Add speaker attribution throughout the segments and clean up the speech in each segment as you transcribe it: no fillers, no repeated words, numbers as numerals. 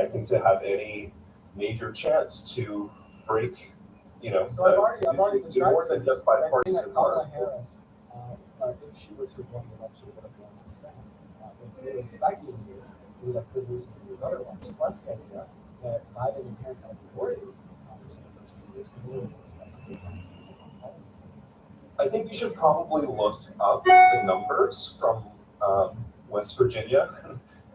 Speaker 1: think, to have any major chance to break,
Speaker 2: So I've already
Speaker 1: do more than just bipartisan
Speaker 2: Kamala Harris, if she were to win the election, would have lost the Senate. What's really expecting here, we would have good reason to do otherwise. Plus the idea that Biden and Harris have majority in Congress in the first 2 years to really
Speaker 1: I think you should probably look up the numbers from West Virginia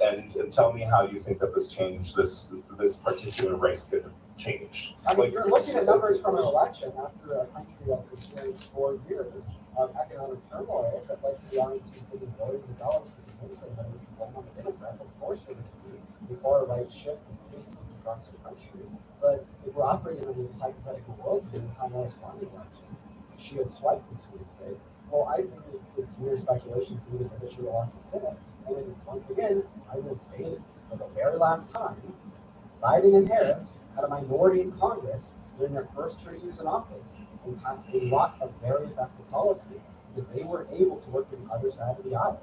Speaker 1: and tell me how you think that this particular race could change.
Speaker 2: I mean, you're looking at numbers from an election after a country that experienced 4 years of economic turmoil that led to the RNC spending billions of dollars to convince everybody to blame on the Democrats. Of course, we're going to see a far right shift in tastes across the country. But if we're operating in this hypothetical world here, Kamala's won the election, she had swiped the swing states. Well, I think it's mere speculation for me to say that she lost the Senate. And then once again, I will say it for the very last time, Biden and Harris had a minority in Congress during their first 2 years in office and passed a lot of very effective policy because they were able to work with the other side of the aisle.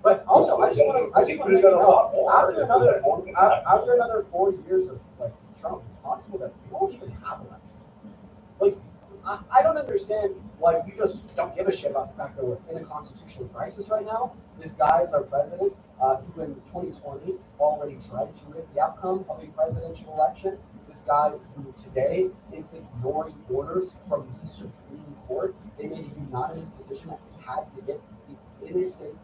Speaker 2: But also, I just want to make it known, after another 4 years of Trump, it's possible that we won't even have elections. I don't understand why you just don't give a shit about the fact that we're in a constitutional crisis right now. This guy is our president, who in 2020 already tried to rig the outcome of a presidential election. This guy who today is ignoring orders from the Supreme Court. They made a unanimous decision that he had to get the innocent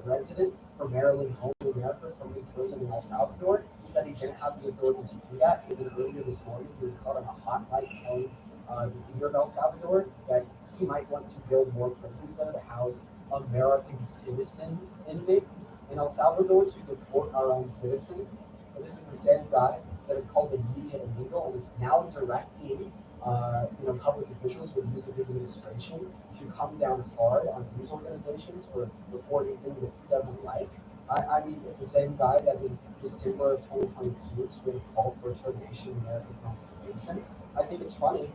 Speaker 2: resident from Maryland home to America from the prison in El Salvador. He said he didn't have the authority to do that. And then earlier this morning, he was caught on a hot mic telling the leader of El Salvador that he might want to build more prisons there to house American citizen inmates in El Salvador to deport our own citizens. And this is the same guy that is called the media illegal and is now directing public officials with use of his administration to come down hard on news organizations for reporting things that he doesn't like. I mean, it's the same guy that in December of 2022 sort called for termination of the American Constitution. I think it's funny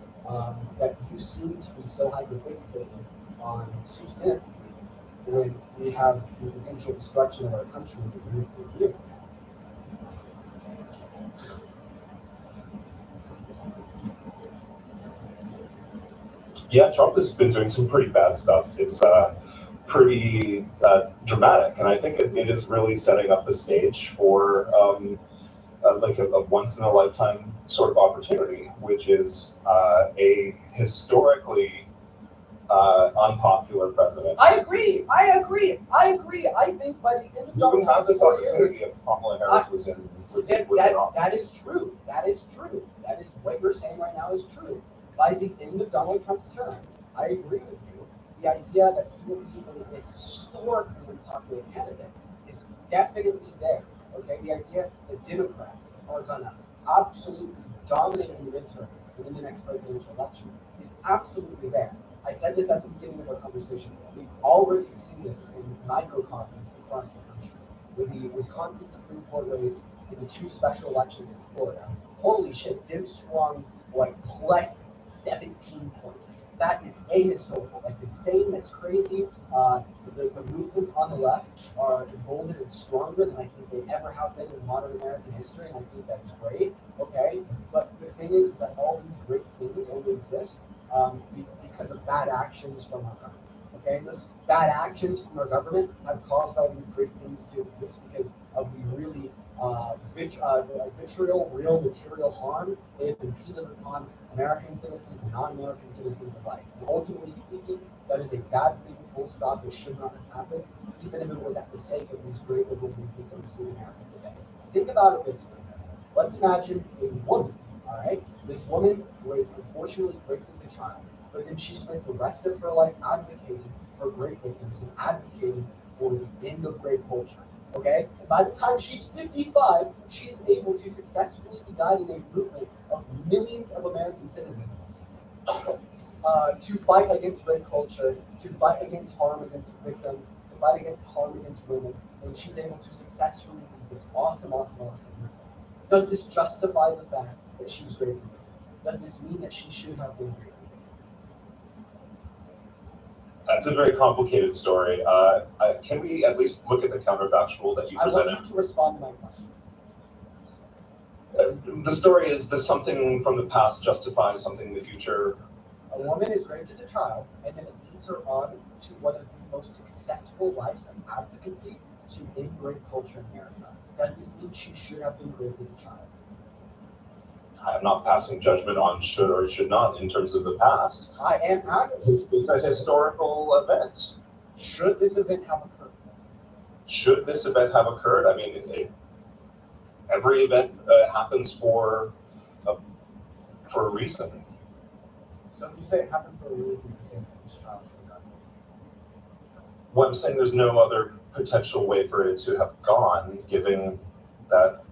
Speaker 2: that you seem to be so hyper-fixated on 2 cents when we have the potential destruction of our country year for year.
Speaker 1: Yeah, Trump has been doing some pretty bad stuff. It's pretty dramatic, and I think it is really setting up the stage for a once-in-a-lifetime sort of opportunity, which is a historically unpopular president.
Speaker 2: I agree. I think by the end of
Speaker 1: you wouldn't have this opportunity if Kamala Harris was in office.
Speaker 2: That is true. That is what you're saying right now is true. By the end of Donald Trump's term, I agree with you. The idea that he will be a historically unpopular candidate is definitely there. Okay, the idea that Democrats are gonna absolutely dominate in the midterms and in the next presidential election is absolutely there. I said this at the beginning of our conversation. We've already seen this in microcosms across the country. With the Wisconsin Supreme Court race and the 2 special elections in Florida. Holy shit, Dem swung plus 17 points. That is ahistorical. That's insane. That's crazy. The movements on the left are emboldened and stronger than I think they ever have been in modern American history, and I think that's great. Okay, but the thing is that all these great things only exist because of bad actions from our government. Okay, and those bad actions from our government have caused all these great things to exist because of the really vitriol, real material harm they've impeded upon American citizens and non-American citizens alike. And ultimately speaking, that is a bad thing, full stop. It should not have happened, even if it was at the sake of these great liberal movements that we see in America today. Think about it this way. Let's imagine a woman, all right? This woman was unfortunately raped as a child, but then she spent the rest of her life advocating for rape victims and advocating for the end of rape culture. Okay, and by the time she's 55, she's able to successfully be guiding a movement of millions of American citizens to fight against rape culture, to fight against harm against victims, to fight against harm against women, and she's able to successfully lead this awesome movement. Does this justify the fact that she's raped as a kid? Does this mean that she should have been raped as a kid?
Speaker 1: That's a very complicated story. Can we at least look at the counterfactual that you presented?
Speaker 2: I want you to respond to my question.
Speaker 1: The story is, does something from the past justify something in the future?
Speaker 2: A woman is raped as a child, and then it leads her on to one of the most successful lives of advocacy to in-rape culture in America. Does this mean she should have been raped as a child?
Speaker 1: I'm not passing judgment on should or should not in terms of the past.
Speaker 2: I am asking.
Speaker 1: It's a historical event.
Speaker 2: Should this event have occurred?
Speaker 1: Should this event have occurred? I mean, every event happens for a reason.
Speaker 2: So if you say it happened for a reason, you say that this child should have gone.
Speaker 1: Well, I'm saying there's no other potential way for it to have gone, given that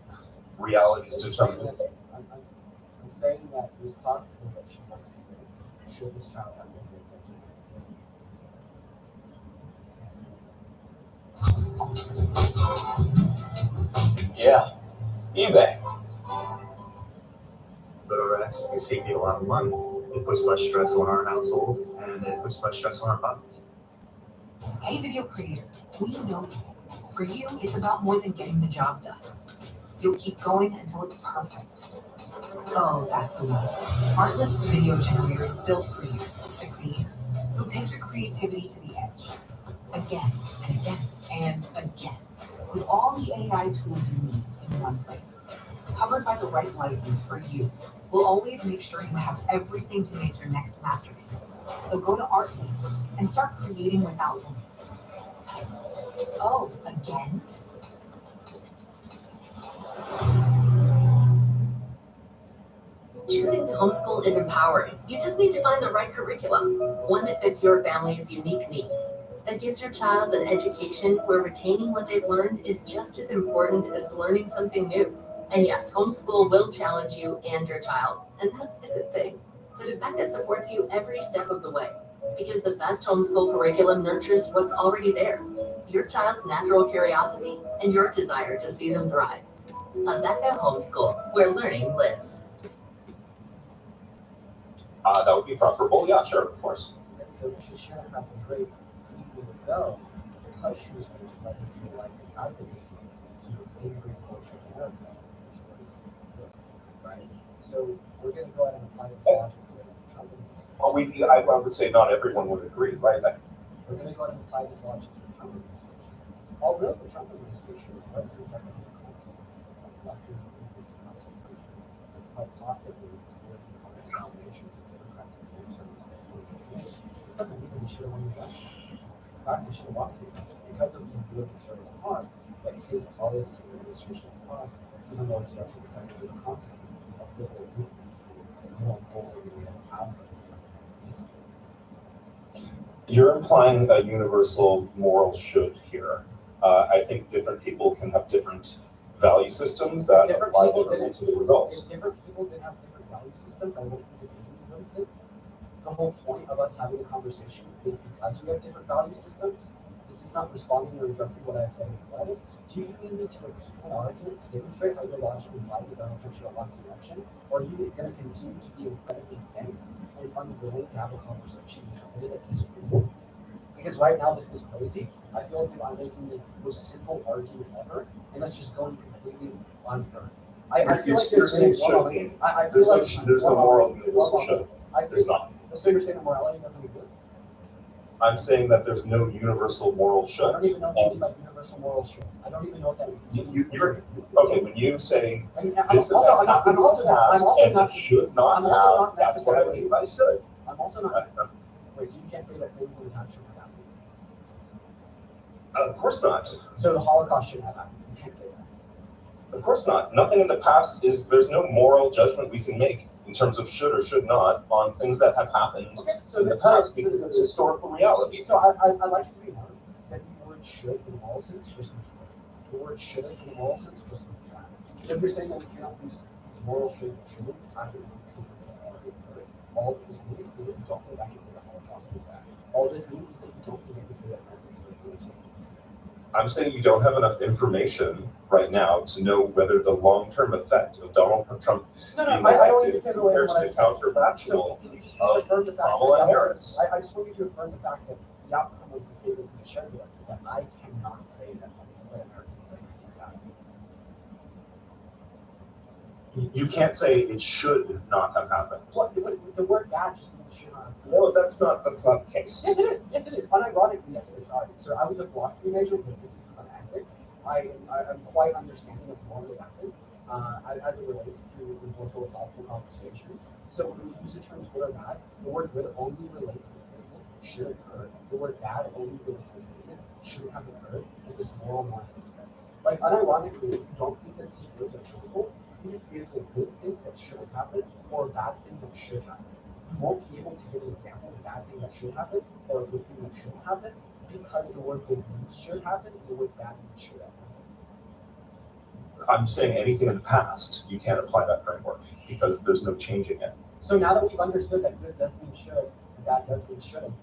Speaker 1: reality is determined.
Speaker 2: I'm saying that it was possible that she wasn't raped. Should this child have been raped?
Speaker 3: Yeah, eBay. The Rex, they save you a lot of money. It puts less stress on our household, and it puts less stress on our pockets.
Speaker 4: Hey, video creator, we know you. For you, it's about more than getting the job done. You'll keep going until it's perfect. Oh, that's the one. Artless video generators built for you, the creator. You'll take your creativity to the edge. Again and again and again. With all the AI tools you need in one place. Covered by the right license for you. We'll always make sure you have everything to make your next masterpiece. So go to Artlist and start creating without limits. Oh, again?
Speaker 5: Choosing to homeschool is empowering. You just need to find the right curriculum, one that fits your family's unique needs, that gives your child an education where retaining what they've learned is just as important as learning something new. And yes, homeschool will challenge you and your child, and that's the good thing. But Rebecca supports you every step of the way, because the best homeschool curriculum nurtures what's already there, your child's natural curiosity and your desire to see them thrive. Rebecca Homeschool, where learning lives.
Speaker 1: That would be preferable. Yeah, sure, of course.
Speaker 2: So she shouldn't have been raped even though, because she was raped, led into a life of advocacy to in-rape culture in America, which was good, right? So we're going to go ahead and apply this logic to the Trump administration.
Speaker 1: Well, I would say not everyone would agree, right?
Speaker 2: We're going to go ahead and apply this logic to the Trump administration. Although the Trump administration is right to the second concept of left-wing movements of conservation, and quite possibly with the combinations of Democrats and conservatives that this doesn't mean that we should have won the election. In fact, we should have lost the election because of the real conservative harm that his policy and administration has caused, even though it starts with the second concept of liberal movements being more bold than we ever have in history.
Speaker 1: You're implying a universal moral should here. I think different people can have different value systems that apply differently to the results.
Speaker 2: If different people didn't have different value systems, I wouldn't be debating against it. The whole point of us having a conversation is because we have different value systems. This is not responding or addressing what I've said in the slightest. Do you need me to repeat an argument to demonstrate how your logic implies that Donald Trump should have lost the election? Or are you going to continue to be incredibly dense and unwilling to have a conversation with somebody that disagrees with you? Because right now this is crazy. I feel as if I'm making the most simple argument ever, and that's just going completely unheard. I feel like there's
Speaker 1: no moral universal should. There's not.
Speaker 2: So you're saying that morality doesn't exist?
Speaker 1: I'm saying that there's no universal moral should.
Speaker 2: I don't even know anything about universal moral should. I don't even know what that means.
Speaker 1: You're okay when you say this
Speaker 2: I'm
Speaker 1: happened
Speaker 2: also not
Speaker 1: should not have. That's what I mean by should.
Speaker 2: I'm also not. Wait, so you can't say that things in the past shouldn't have happened?
Speaker 1: Of course not.
Speaker 2: So the Holocaust shouldn't have happened. You can't say that.
Speaker 1: Of course not. Nothing in the past is. There's no moral judgment we can make in terms of should or should not on things that have happened in the past because it's historical reality.
Speaker 2: So I'd like it to be known that the word should in the moral sense just means that. The word should in the moral sense just means that. So if you're saying that we cannot use these moral shoulds and shoulds as it relates to things that already occurred, all this means is that you don't think I can say the Holocaust is bad. All this means is that you don't think I can say that American slavery is bad. I'm
Speaker 1: saying you don't have enough information right now to know whether the long-term effect of Donald Trump being elected compares to the counterfactual of Kamala Harris.
Speaker 2: I just want you to affirm the fact that the outcome of the statement you just shared with us is that I cannot say that American slavery is bad.
Speaker 1: You can't say it should not have happened.
Speaker 2: What the word bad just means should not.
Speaker 1: No, that's not the case.
Speaker 2: Yes, it is. Yes, it is. Unironically, yes, it is. Sorry, sir. I was a philosophy major with emphasis on ethics. I'm quite understanding of moral ethics as it relates to more philosophical conversations. So when we use the terms good or bad, the word good only relates to the statement should occur. The word bad only relates to the statement should have occurred in this moral normative sense. Like unironically, if you don't think that these words are truthful, these is a good thing that should have happened or a bad thing that should happen. You won't be able to give an example of a bad thing that should happen or a good thing that should happen because the word good means should happen and the word bad means should happen.
Speaker 1: I'm saying anything in the past, you can't apply that framework because there's no changing it.
Speaker 2: So now that we've understood that good does mean should and bad does mean shouldn't,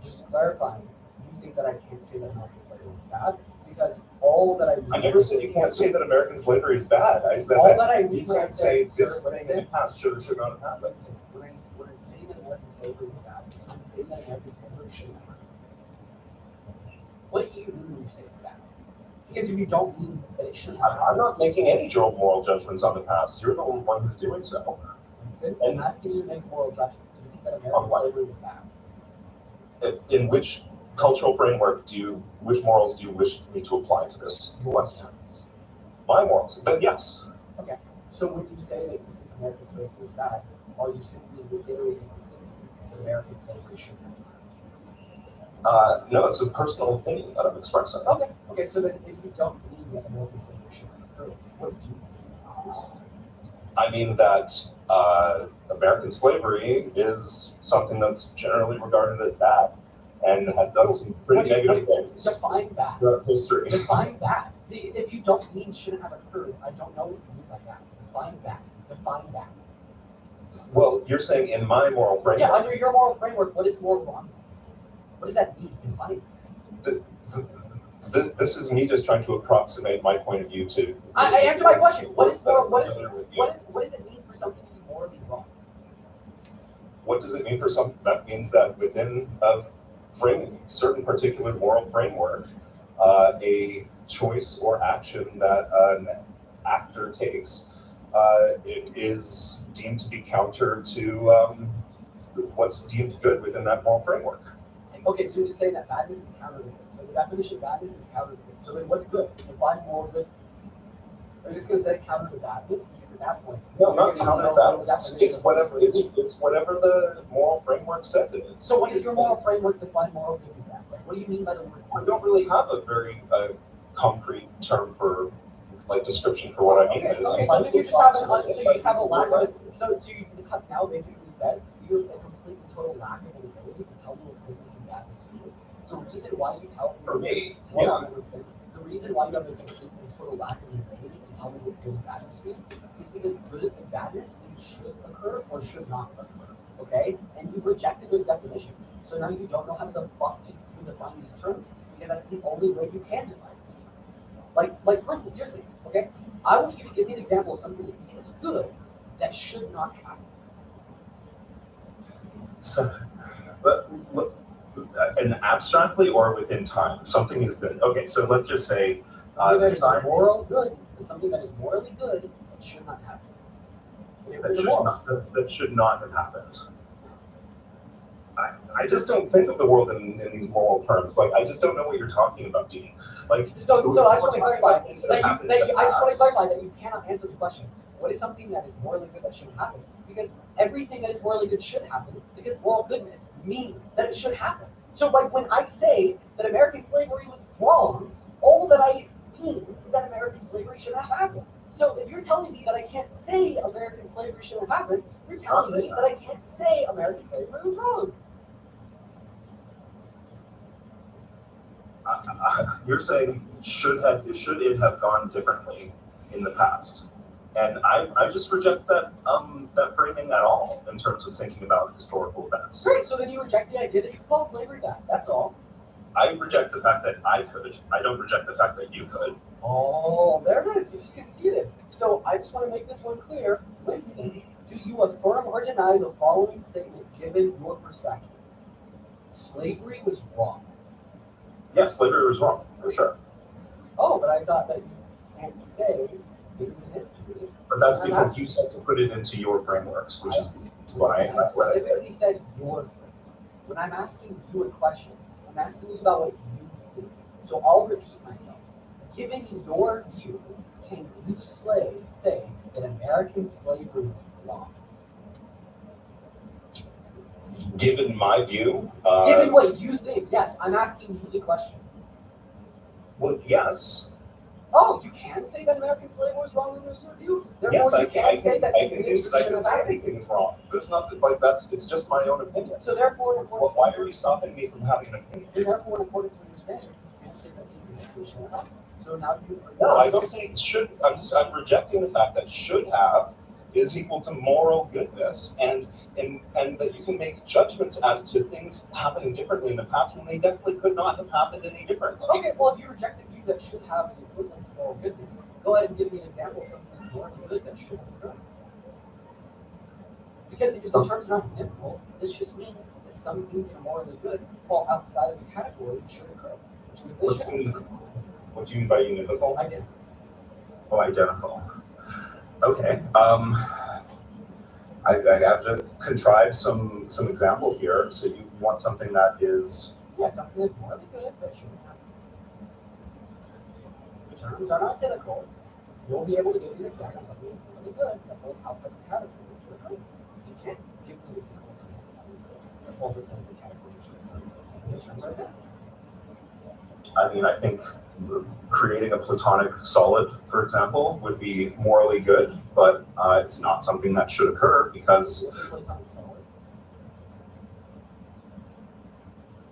Speaker 2: just clarifying, you think that I can't say that American slavery is bad? Because all that I
Speaker 1: never said you can't say that American slavery is bad. I said
Speaker 2: all that I
Speaker 1: you
Speaker 2: mean
Speaker 1: can't say this thing in the past should or should not have happened.
Speaker 2: Listen, when I'm saying that American slavery is bad, I'm saying that American slavery shouldn't happen. What do you mean when you say it's bad? Because if you don't mean that it shouldn't happen,
Speaker 1: I'm not making any moral judgments on the past. You're the only one who's doing so.
Speaker 2: instead, I'm asking you to make moral judgments. Do you think that American slavery is bad?
Speaker 1: In which cultural framework which morals do you wish me to apply to this question? My morals, then yes.
Speaker 2: Okay. So when you say that you think American slavery is bad, are you simply reiterating the sentiment that American slavery should be?
Speaker 1: No, it's a personal opinion that I'm expressing.
Speaker 2: Okay. Okay. So then, if you don't believe that American slavery should occur, what do you mean?
Speaker 1: I mean that American slavery is something that's generally regarded as bad and had done some pretty negative things
Speaker 2: Define that.
Speaker 1: throughout history.
Speaker 2: Define that. If you don't mean shouldn't have occurred, I don't know what you mean by that. Define that. Define that.
Speaker 1: Well, you're saying in my moral framework.
Speaker 2: Yeah, under your moral framework, what is moral wrongness? What does that mean? Define it.
Speaker 1: This is me just trying to approximate my point of view to.
Speaker 2: I answer my question. What does it mean for something to be morally wrong?
Speaker 1: What does it mean for some? That means that within a certain particular moral framework, a choice or action that an actor takes, it is deemed to be counter to what's deemed good within that moral framework.
Speaker 2: Okay, so you're just saying that badness is counter to good. So the definition of badness is counter to good. So then what's good? Define moral goodness. Are you just going to say counter to badness? Because at that point,
Speaker 1: no, not counter to badness. It's whatever the moral framework says it is.
Speaker 2: So what does your moral framework define moral goodness as? Like, what do you mean by the word?
Speaker 1: I don't really have a very concrete term for description for what I mean.
Speaker 2: Okay, so then you just have a lack of so you now basically said you have a complete and total lack of an ability to tell me what goodness and badness means. The reason why you tell me
Speaker 1: for me,
Speaker 2: the reason why you have a complete and total lack of an ability to tell me what good and badness means is because good and badness means should occur or should not occur. Okay? And you've rejected those definitions. So now you don't know how the fuck to even define these terms because that's the only way you can define these terms. Like for instance, seriously, okay? I want you to give me an example of something that you think is good that should not happen.
Speaker 1: So, but and abstractly or within time, something is good. Okay, so let's just say
Speaker 2: something that is moral good and something that is morally good that should not happen.
Speaker 1: That should not have happened. I just don't think of the world in these moral terms. Like, I just don't know what you're talking about, Dean. Like,
Speaker 2: so I just want to clarify that you cannot answer the question. What is something that is morally good that should happen? Because everything that is morally good should happen, because moral goodness means that it should happen. So, like, when I say that American slavery was wrong, all that I mean is that American slavery should not happen. So, if you're telling me that I can't say American slavery should have happened, you're telling me that I can't say American slavery was wrong.
Speaker 1: You're saying should it have gone differently in the past? And I just reject that framing at all in terms of thinking about historical events.
Speaker 2: Great, so then you reject the idea that you could call slavery bad. That's all.
Speaker 1: I reject the fact that I could. I don't reject the fact that you could.
Speaker 2: Oh, there it is. You just conceded. So I just want to make this one clear. Winston, do you affirm or deny the following statement given your perspective? Slavery was wrong.
Speaker 1: Yes, slavery was wrong, for sure.
Speaker 2: Oh, but I thought that you can't say it was in history.
Speaker 1: But that's because you said to put it into your frameworks, which is why
Speaker 2: I specifically said your framework. When I'm asking you a question, I'm asking you about what you think. So I'll repeat myself. Given your view, can you say that American slavery was wrong?
Speaker 1: Given my view,
Speaker 2: Given what you think, yes, I'm asking you the question.
Speaker 1: well, yes.
Speaker 2: Oh, you can say that American slavery was wrong in your view? Therefore,
Speaker 1: Yes, I
Speaker 2: you
Speaker 1: can
Speaker 2: say that
Speaker 1: say anything's wrong. There's nothing like that's. It's just my own opinion.
Speaker 2: So therefore,
Speaker 1: Well, why are you stopping me from having an opinion?
Speaker 2: and therefore, in accordance with your standard, you can't say that things in history should have. So now you.
Speaker 1: No, I don't say it should. I'm rejecting the fact that should have is equal to moral goodness, and that you can make judgments as to things happening differently in the past when they definitely could not have happened any differently.
Speaker 2: Okay, well, if you reject the view that should have is equivalent to moral goodness, go ahead and give me an example of something that's morally good that should have occurred. Because if the term's not univocal, this just means that some things that are morally good fall outside of the category that should occur. Which means they
Speaker 1: What's
Speaker 2: should.
Speaker 1: what do you mean by univocal?
Speaker 2: I did.
Speaker 1: Oh, identical. Okay. I have to contrive some example here. So you want something that is
Speaker 2: Yeah, something that's morally good that shouldn't happen. The terms are not identical. You'll be able to give me an example of something that's morally good that falls outside the category that should occur. You can't give me an example of something that's morally good that falls outside the category that should occur. The terms are identical.
Speaker 1: I mean, I think creating a platonic solid, for example, would be morally good, but it's not something that should occur because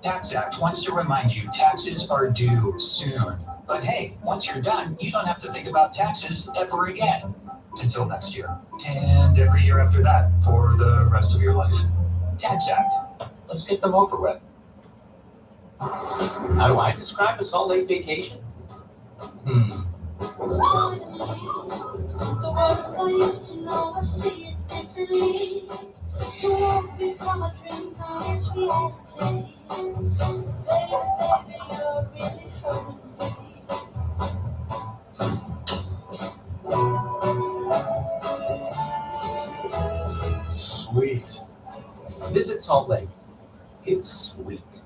Speaker 6: Tax Act wants to remind you taxes are due soon. But hey, once you're done, you don't have to think about taxes ever again until next year. And every year after that for the rest of your life. Tax Act. Let's get them over with.
Speaker 7: How do I describe a Salt Lake vacation?
Speaker 8: The world I used to know, I see it differently. You won't be from a dream, now it's reality. Baby, you're really hurting me.
Speaker 7: Sweet. Visit Salt Lake. It's sweet.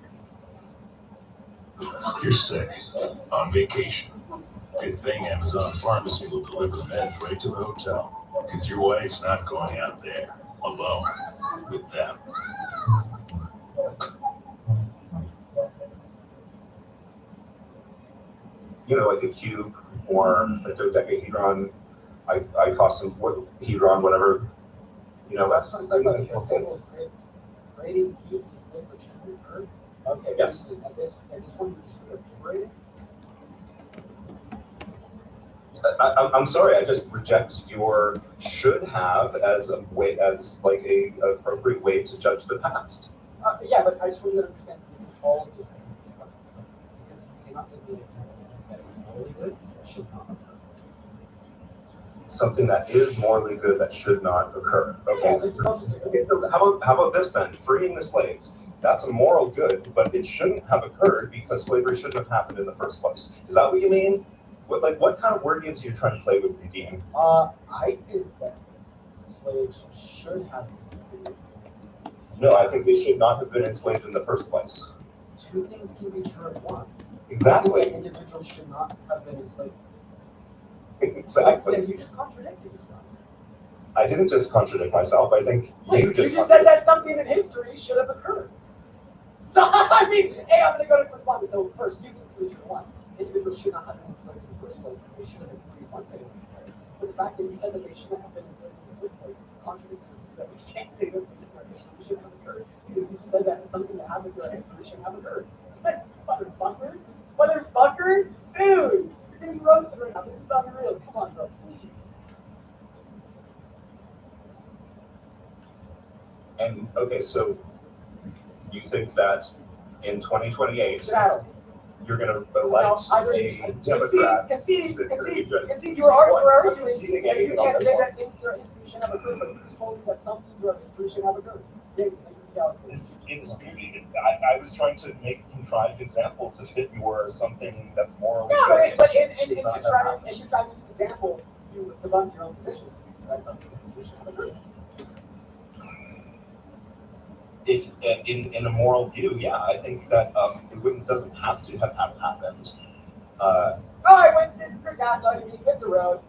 Speaker 9: You're sick, on vacation. Good thing Amazon Pharmacy will deliver meds right to the hotel, because your wife's not going out there alone with them.
Speaker 1: you know, like a cube or a dodecahedron, icosahedron, whatever. You know, that's
Speaker 2: Grading cubes is good, but shouldn't hurt. Okay.
Speaker 1: Yes.
Speaker 2: At this one, you just sort of graded.
Speaker 1: I'm sorry, I just reject your should have as a way, as like a appropriate way to judge the past.
Speaker 2: Yeah, but I just want you to understand this is all just because you cannot give me an example that is morally good that should not occur.
Speaker 1: Something that is morally good that should not occur. Okay.
Speaker 2: Yeah, this is all just
Speaker 1: Okay, so how about this then? Freeing the slaves. That's a moral good, but it shouldn't have occurred because slavery shouldn't have happened in the first place. Is that what you mean? What kind of word games are you trying to play with, Dean?
Speaker 2: I think that slaves should have been freed.
Speaker 1: No, I think they should not have been enslaved in the first place.
Speaker 2: Two things can be true at once.
Speaker 1: Exactly.
Speaker 2: I think that individuals should not have been enslaved.
Speaker 1: Exactly.
Speaker 2: You just contradicted yourself.
Speaker 1: I didn't just contradict myself. I think you just
Speaker 2: said that something in history should have occurred. So, I mean, hey, I'm going to go to correspondence. So, first, two things can be true at once. Individuals should not have been enslaved in the first place. They should have been freed once they were enslaved. But the fact that you said that they shouldn't have been enslaved in the first place contradicts your view that we can't say that things like this should have occurred because you just said that something that happened during history should have occurred. Motherfucker, dude, you're getting roasted right now. This is unreal. Come on, bro, please.
Speaker 1: And okay, so you think that in 2028 you're going to elect a Democrat?
Speaker 2: Concede, you were arguing that you can't say that things during history should have occurred, but you just told me that some things during history should have occurred.
Speaker 1: I was trying to make a contrived example to fit your something that's morally
Speaker 2: Yeah,
Speaker 1: good.
Speaker 2: but if you're trying to use this example, you debunk your own position. said something we should have agreed.
Speaker 1: If in a moral view, yeah, I think that doesn't have to have happened.
Speaker 2: All right, Winston, your gas ought to be hit the road.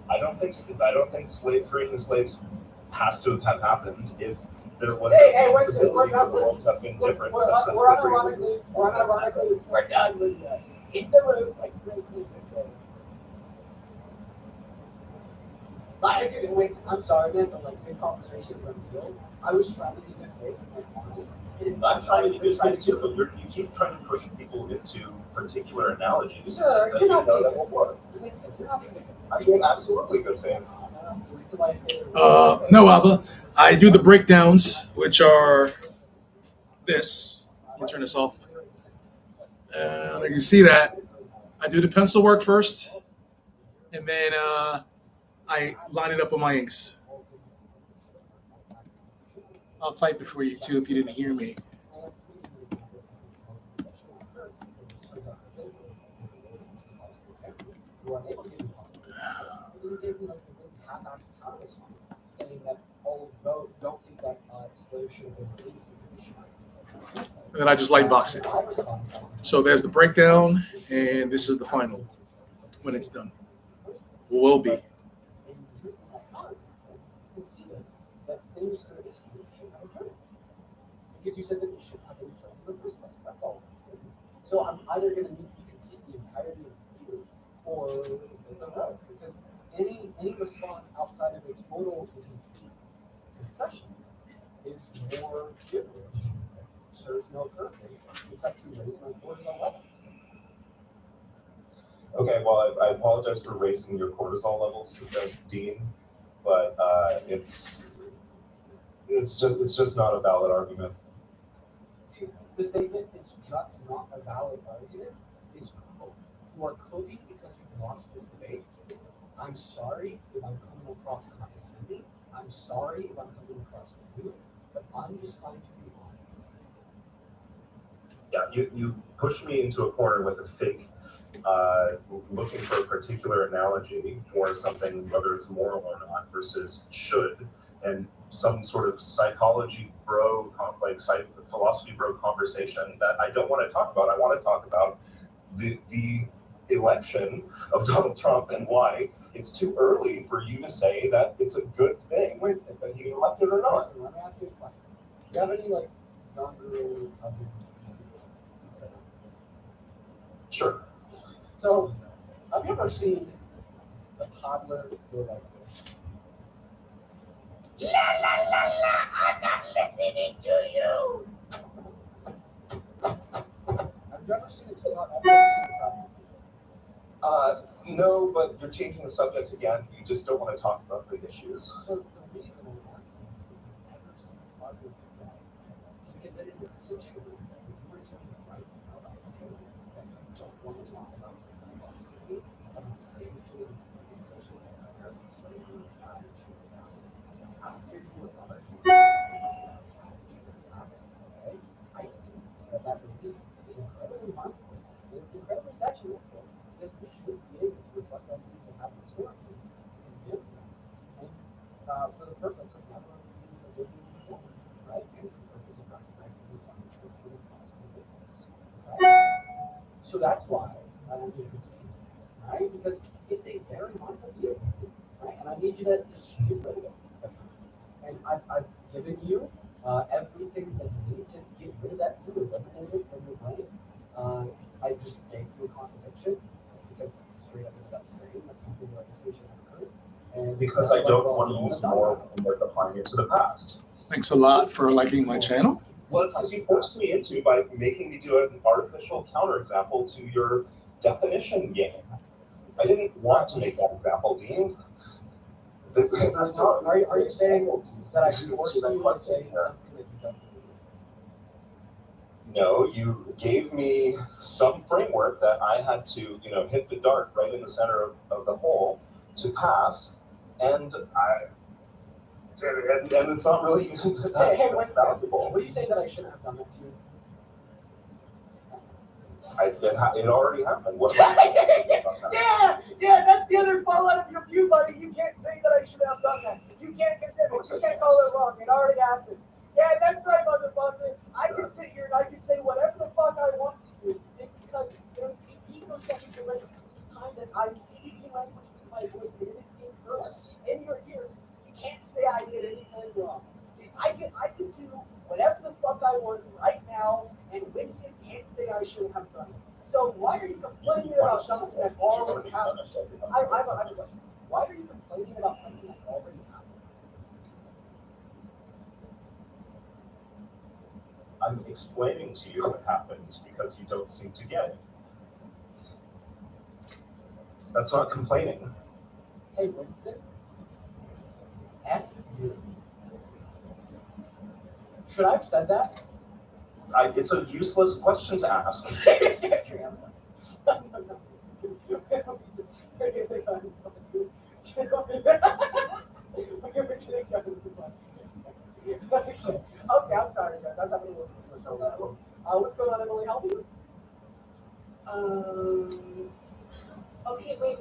Speaker 1: I don't think freeing slaves has to have happened if there was
Speaker 2: Hey, Winston, we're
Speaker 1: the world have been different.
Speaker 2: We're done with that. Hit the road like I'm sorry, man, but like this conversation is unreal. I was trying to be good faith and honest.
Speaker 1: I'm trying to be good faith too, but you keep trying to push people into particular analogies.
Speaker 2: Sir,
Speaker 1: that
Speaker 2: you're not
Speaker 1: that
Speaker 2: being
Speaker 1: will work.
Speaker 2: You're not being
Speaker 1: I'm being absolutely good faith.
Speaker 10: No, Abba. I do the breakdowns, which are this. Let me turn this off. And you can see that. I do the pencil work first, and then I line it up with my inks. I'll type it for you, too, if you didn't hear me.
Speaker 2: Saying that, oh, don't think that slaves should have been released because they should have been.
Speaker 10: And then I just light box it. So there's the breakdown, and this is the final when it's done. Will be.
Speaker 2: Because you said that it should have been something in the first place. That's all I'm saying. So I'm either going to need you can see the entirety of you or the road. Because any response outside of a total concession is more gibberish. Serves no purpose except to raise my cortisol levels.
Speaker 1: Okay, well, I apologize for raising your cortisol levels, Dean, but it's just not a valid argument.
Speaker 2: See, the statement "it's just not a valid argument" is code. You are coding because you've lost this debate. I'm sorry if I'm coming across condescending. I'm sorry if I'm coming across rude, but I'm just trying to be honest.
Speaker 1: Yeah, you push me into a corner with a fake, looking for a particular analogy for something, whether it's moral or not, versus should, and some sort of psychology bro, like philosophy bro conversation that I don't want to talk about. I want to talk about the election of Donald Trump and why it's too early for you to say that it's a good thing
Speaker 2: Winston,
Speaker 1: that he elected or not.
Speaker 2: Winston, let me ask you a question. Do you have any like younger cousins?
Speaker 1: Sure.
Speaker 2: So, have you ever seen a toddler go like this? La la la la! I'm not listening to you. Have you ever seen a toddler?
Speaker 1: No, but you're changing the subject again. You just don't want to talk about the issues.
Speaker 2: So the reason I'm asking if you've ever seen a toddler do that is because it is a situation that we're talking right now about saying that you don't want to talk about philosophy of instinctual such as slavery is not true about after you recover I think that belief is incredibly harmful and it's incredibly detrimental because we should be able to reflect on things that happen historically and give them and for the purpose of never being a living reform, right? And for the purpose of recognizing the financial and possible victims, right? So that's why I want you to see, right? Because it's a very harmful view, right? And I need you to just get rid of it. And I've given you everything that you need to get rid of that view, eliminate it from your brain. I just gave you a contradiction because straight up ended up saying that something like this should have occurred. And
Speaker 1: Because I don't want to use moral framework applying it to the past.
Speaker 10: Thanks a lot for liking my channel.
Speaker 1: Well, it's because you forced me into by making me do an artificial counterexample to your definition game. I didn't want to make that example, Dean.
Speaker 2: Are you saying that I forced you to say something that you don't believe?
Speaker 1: No, you gave me some framework that I had to, hit the dart right in the center of the hole to pass, and it's not really
Speaker 2: Hey, what's valuable? What do you say that I shouldn't have done that to you?
Speaker 1: It already happened. What
Speaker 2: yeah, that's the other fallout of your view, buddy. You can't say You can't call it wrong. It already happened. Yeah, that's right, motherfucker. I can sit here and I can say whatever the fuck I want to do because there's an eco-second delay between the time that I'm speaking language with my voice and it is being heard in your ears. You can't say I did anything wrong. I can do whatever the fuck I want right now, and Winston can't say I shouldn't have done it. So why are you complaining about something that already happened? I have a question. Why are you complaining about something that already happened?
Speaker 1: I'm explaining to you what happened because you don't seem to get it. That's not complaining.
Speaker 2: Hey, Winston. F you. Should I have said that?
Speaker 1: It's a useless question to ask.
Speaker 2: Okay, I'm sorry, guys. That's happening a little too much. What's going on, Emily? Help you? Okay, wait.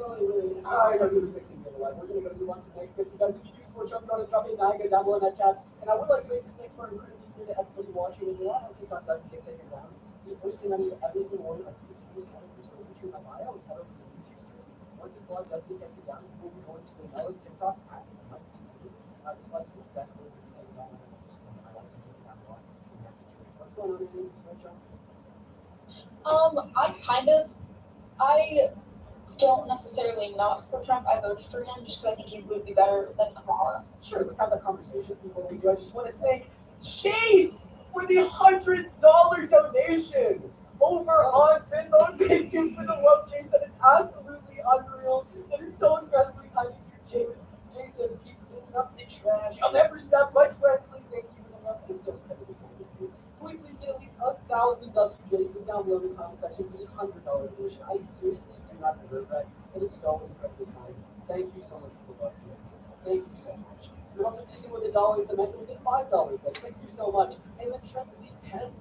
Speaker 2: Sorry, I'm going to do the 16 minute live. We're going to move on to the next guest. You guys, if you do support Trump, go to drop a NIGA down below in that chat. And I would like to make this next part incredibly clear to everybody watching. If you want to TikTok does get taken down, the first thing I need every single one of you to do is go to my bio and head over to the YouTube stream. Once this live does get taken down, we'll be going to another TikTok at this live seems definitely going to be taken down. I like to take it down a lot. What's going on in the switch on?
Speaker 11: I don't necessarily not support Trump. I voted for him just because I think he would be better than Kamala.
Speaker 2: Sure, let's have that conversation before we do. I just want to thank Chase for the $100 donation over on Venmo. Thank you for the love, Chase. That is absolutely unreal. That is so incredibly kind of you, James. Jay says, keep cleaning up the trash. I'll never stop, quite frankly. Thank you for the love. That is so incredibly kind of you. Can we please get at least 1,000 WJs down below in the comment section for the $100 donation? I seriously do not deserve that. It is so incredibly kind. Thank you so much for the love, James. Thank you so much. You're also taking with $1 and Samantha with $5, guys. Thank you so much. And then Trent with the $10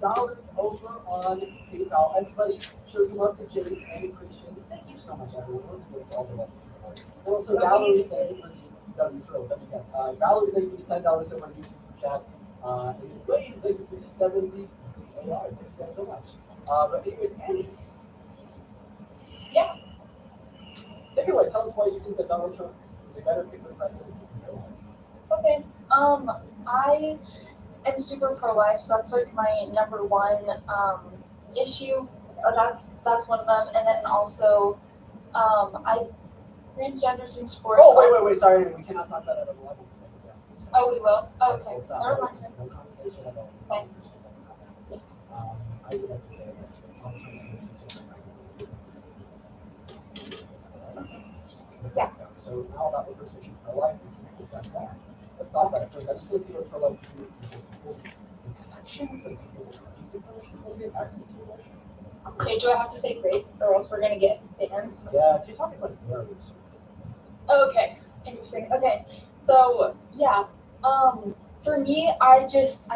Speaker 2: over on PayPal. Everybody show some love to Jace and Christian. Thank you so much, everyone. Once again, it's all the love and support. And also Valerie, thank you for the Valerie, thank you for the $10 over on YouTube chat. And then Wade, thank you for the 70 AR. Thank you guys so much. But anyways, Annie.
Speaker 11: Yeah.
Speaker 2: Take it away. Tell us why you think that Donald Trump is a better pick for the presidency than Joe Biden.
Speaker 11: Okay. I am super pro-life, so that's like my number one issue. That's one of them, and then also I transgenders in sports.
Speaker 2: Oh wait. Sorry, we cannot talk about that at the level.
Speaker 11: Oh, we will. Oh, okay. Never mind.
Speaker 2: No conversation at all.
Speaker 11: Thanks.
Speaker 2: I would like to say that.
Speaker 11: Yeah.
Speaker 2: So now about the first issue, pro-life, we can discuss that. Let's talk about it first. I just want to see what pro-life exceptions and people will get access to abortion.
Speaker 11: Okay, do I have to say great, or else we're gonna get banned?
Speaker 2: Yeah, TikTok is like very
Speaker 11: Okay, interesting. Okay, so yeah, for me, I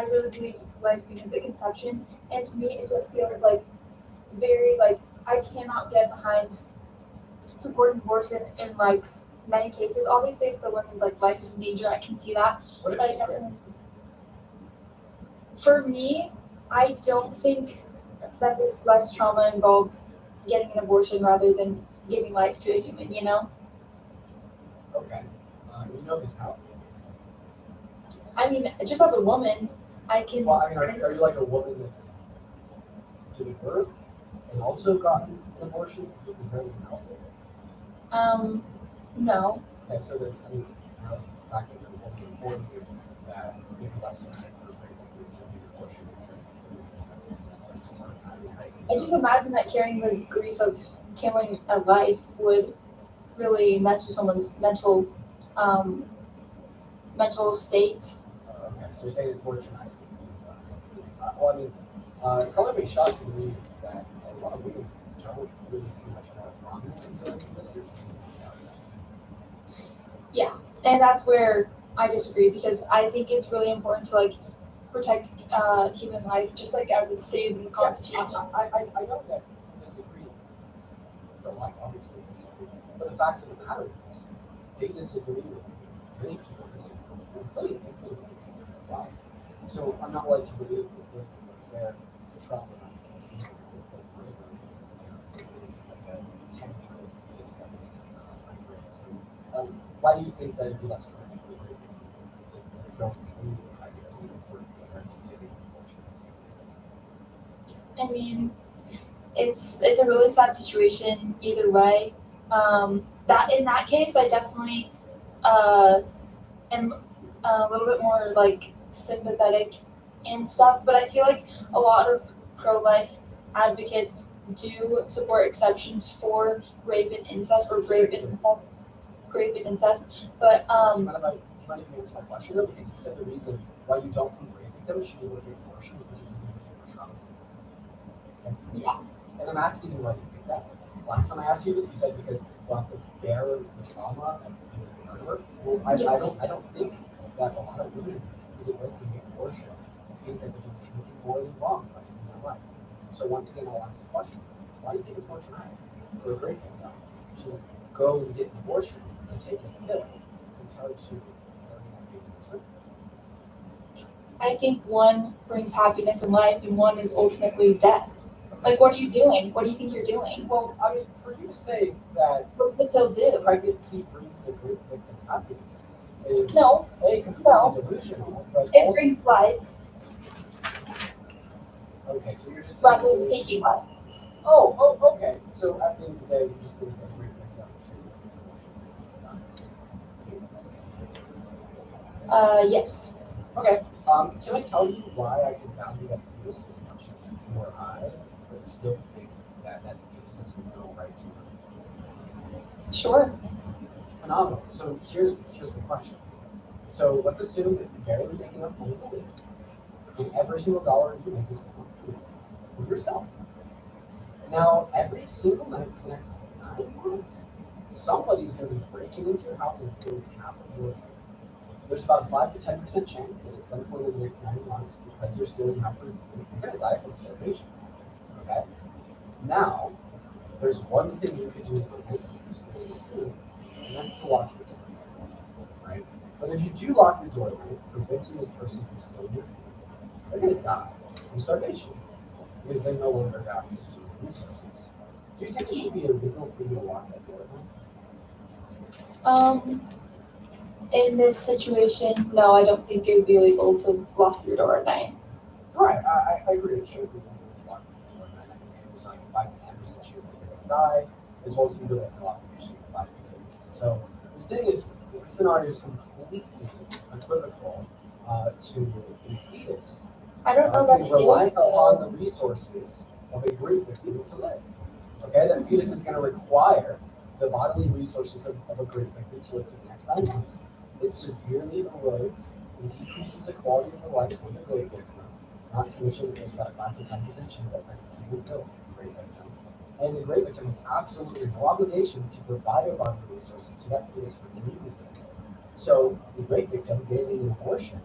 Speaker 11: really believe life begins at conception, and to me, it just feels like very like I cannot get behind supporting abortion in like many cases. Obviously, if the woman's like life is in danger, I can see that.
Speaker 2: What if
Speaker 11: But I
Speaker 2: she's
Speaker 11: definitely, for me, I don't think that there's less trauma involved getting an abortion rather than giving life to a human, you know?
Speaker 2: Okay. You know this how?
Speaker 11: I mean, just as a woman, I can.
Speaker 2: Well, I mean, are you like a woman that's giving birth and also gotten an abortion compared to everyone else's?
Speaker 11: No.
Speaker 2: Okay, so that, I mean, how's the fact that the woman informed you that maybe less than
Speaker 11: I just imagine that carrying the grief of killing a life would really mess with someone's mental state.
Speaker 2: Okay, so you're saying it's more traumatic. Well, I mean, color me shocked to believe that a lot of women don't really see much more promise in dealing with this.
Speaker 11: Yeah, and that's where I disagree because I think it's really important to like protect human life, just like as it's stated in the Constitution.
Speaker 2: I know that you disagree with life, obviously, but the fact of the matter is, they disagree with many people disagree, including life. So I'm not led to believe that they're trauma. Like a technical piece that was caused by brain. So why do you think that it'd be less traumatic for brain to go through pregnancy before to get an abortion?
Speaker 11: I mean, it's a really sad situation either way. That in that case, I definitely am a little bit more like sympathetic and stuff. But I feel like a lot of pro-life advocates do support exceptions for rape and incest or rape and incest. But
Speaker 2: Do you mind if you answer my question though? Because you said the reason why you don't think rape victims should be able to get abortions is because you think trauma.
Speaker 11: yeah,
Speaker 2: And I'm asking you why you think that. Last time I asked you this, you said because we'll have to bear the trauma of being a murderer. Well, I don't think that a lot of women who get raped and get abortion think that they're doing anything morally wrong by ending their life. So once again, I'll ask the question: why do you think it's more traumatic for a rape victim to go and get an abortion and take a pill compared to carrying that baby to term?
Speaker 11: I think one brings happiness in life and one is ultimately death. Like, what are you doing? What do you think you're doing?
Speaker 2: Well, I mean, for you to say that
Speaker 11: What's the pill do?
Speaker 2: pregnancy brings a great victim happiness is
Speaker 11: No,
Speaker 2: completely
Speaker 11: No.
Speaker 2: delusional, but
Speaker 11: it
Speaker 2: also,
Speaker 11: brings life
Speaker 2: okay, so you're just saying
Speaker 11: rather than
Speaker 2: delusional.
Speaker 11: taking life.
Speaker 2: Oh, okay. So at the end of the day, you just think that great victim should be abortion.
Speaker 11: Yes.
Speaker 2: Okay. Can I tell you why I can value that fetus as much as you or I, but still think that that fetus has no right to live?
Speaker 11: Sure.
Speaker 2: Phenomenal. So here's the question. So let's assume that you barely make enough money to live, and every single dollar you make is for food for yourself. Now, every single night for the next 9 months, somebody's going to be breaking into your house and stealing half of your food. There's about a 5 to 10% chance that at some point in the next 9 months, because you're stealing half your food, you're going to die from starvation. Okay? Now, there's one thing you could do to prevent you from stealing your food, and that's to lock your door. Right? But if you do lock your doorway, preventing this person from stealing your food, they're going to die from starvation because they no longer have access to resources. Do you think it should be illegal for you to lock that door?
Speaker 11: In this situation, no, I don't think it would be illegal to lock your door at night.
Speaker 2: Right, I agree. It should be illegal to lock the door. I mean, there's like a 5 to 10% chance that you're going to die, as well as you really have to lock the issue for 5 to 10 minutes. So the thing is the scenario is completely equivocal to a fetus.
Speaker 11: I don't know that it
Speaker 2: relying
Speaker 11: is, though.
Speaker 2: upon the resources of a great victim to live. Okay, that fetus is going to require the bodily resources of a great victim to live for the next 9 months. It severely erodes and decreases the quality of the life of the great victim. Not to mention that there's about a 5 to 10% chance that pregnancy will kill the great victim. And the great victim has absolutely no obligation to provide her bodily resources to that fetus for any reason. So the great victim getting an abortion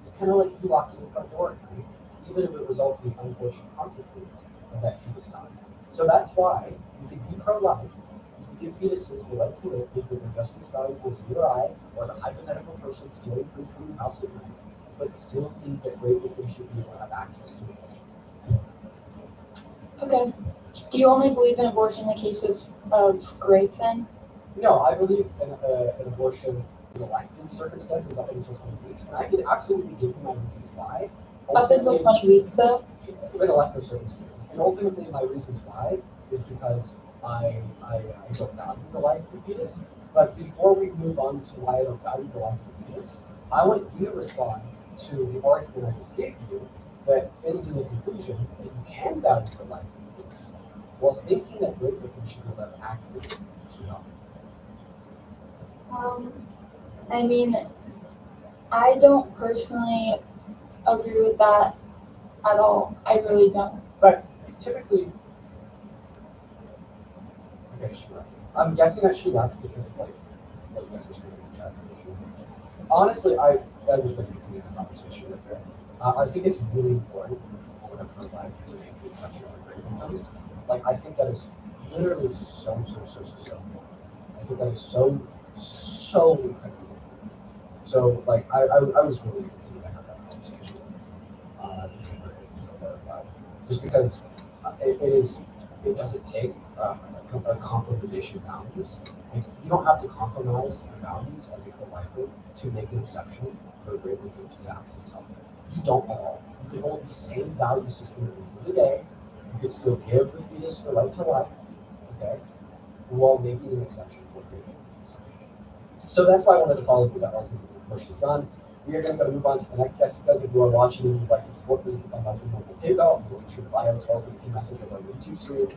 Speaker 2: is kind of like you locking the front door at night, even if it results in the unfortunate consequence of that fetus dying. So that's why you can be pro-life. You can give fetuses the right to live if they're just as valuable as you or I, or the hypothetical person stealing food from your house at night, but still think that great victims should be able to have access to abortion.
Speaker 11: Okay. Do you only believe in abortion in the case of rape then?
Speaker 2: No, I believe in an abortion in elective circumstances up until 20 weeks, and I could absolutely give you my reasons why.
Speaker 11: Up until 20 weeks though?
Speaker 2: In elective circumstances. And ultimately my reasons why is because I don't value the life of the fetus. But before we move on to why I don't value the life of the fetus, I want you to respond to the argument I just gave you that ends in the conclusion that you can value the life of the fetus while thinking that great victims should have access to help.
Speaker 11: I mean, I don't personally agree with that at all. I really don't.
Speaker 2: But typically, okay, she left. I'm guessing that she left because of like what you guys were screaming in the chat. Honestly, I was going to continue the conversation with her. I think it's really important for women of her life to make the exception for great victims. Like, I think that is literally so important. I think that is so incredible. So like I was really interested to have that conversation. So verified. Just because it doesn't take a compromisation of values. Like, you don't have to compromise your values as a pro-lifer to make an exception for a great victim to get access to healthcare. You don't at all. You can hold the same value system every day. You could still give the fetus the right to life, okay, while making an exception for great victims. So that's why I wanted to follow through that argument with push is done. We are going to move on to the next guest. Because if you are watching and you'd like to support me, you can find my mobile PayPal. I'm going to your bio as well as the key message of our YouTube stream.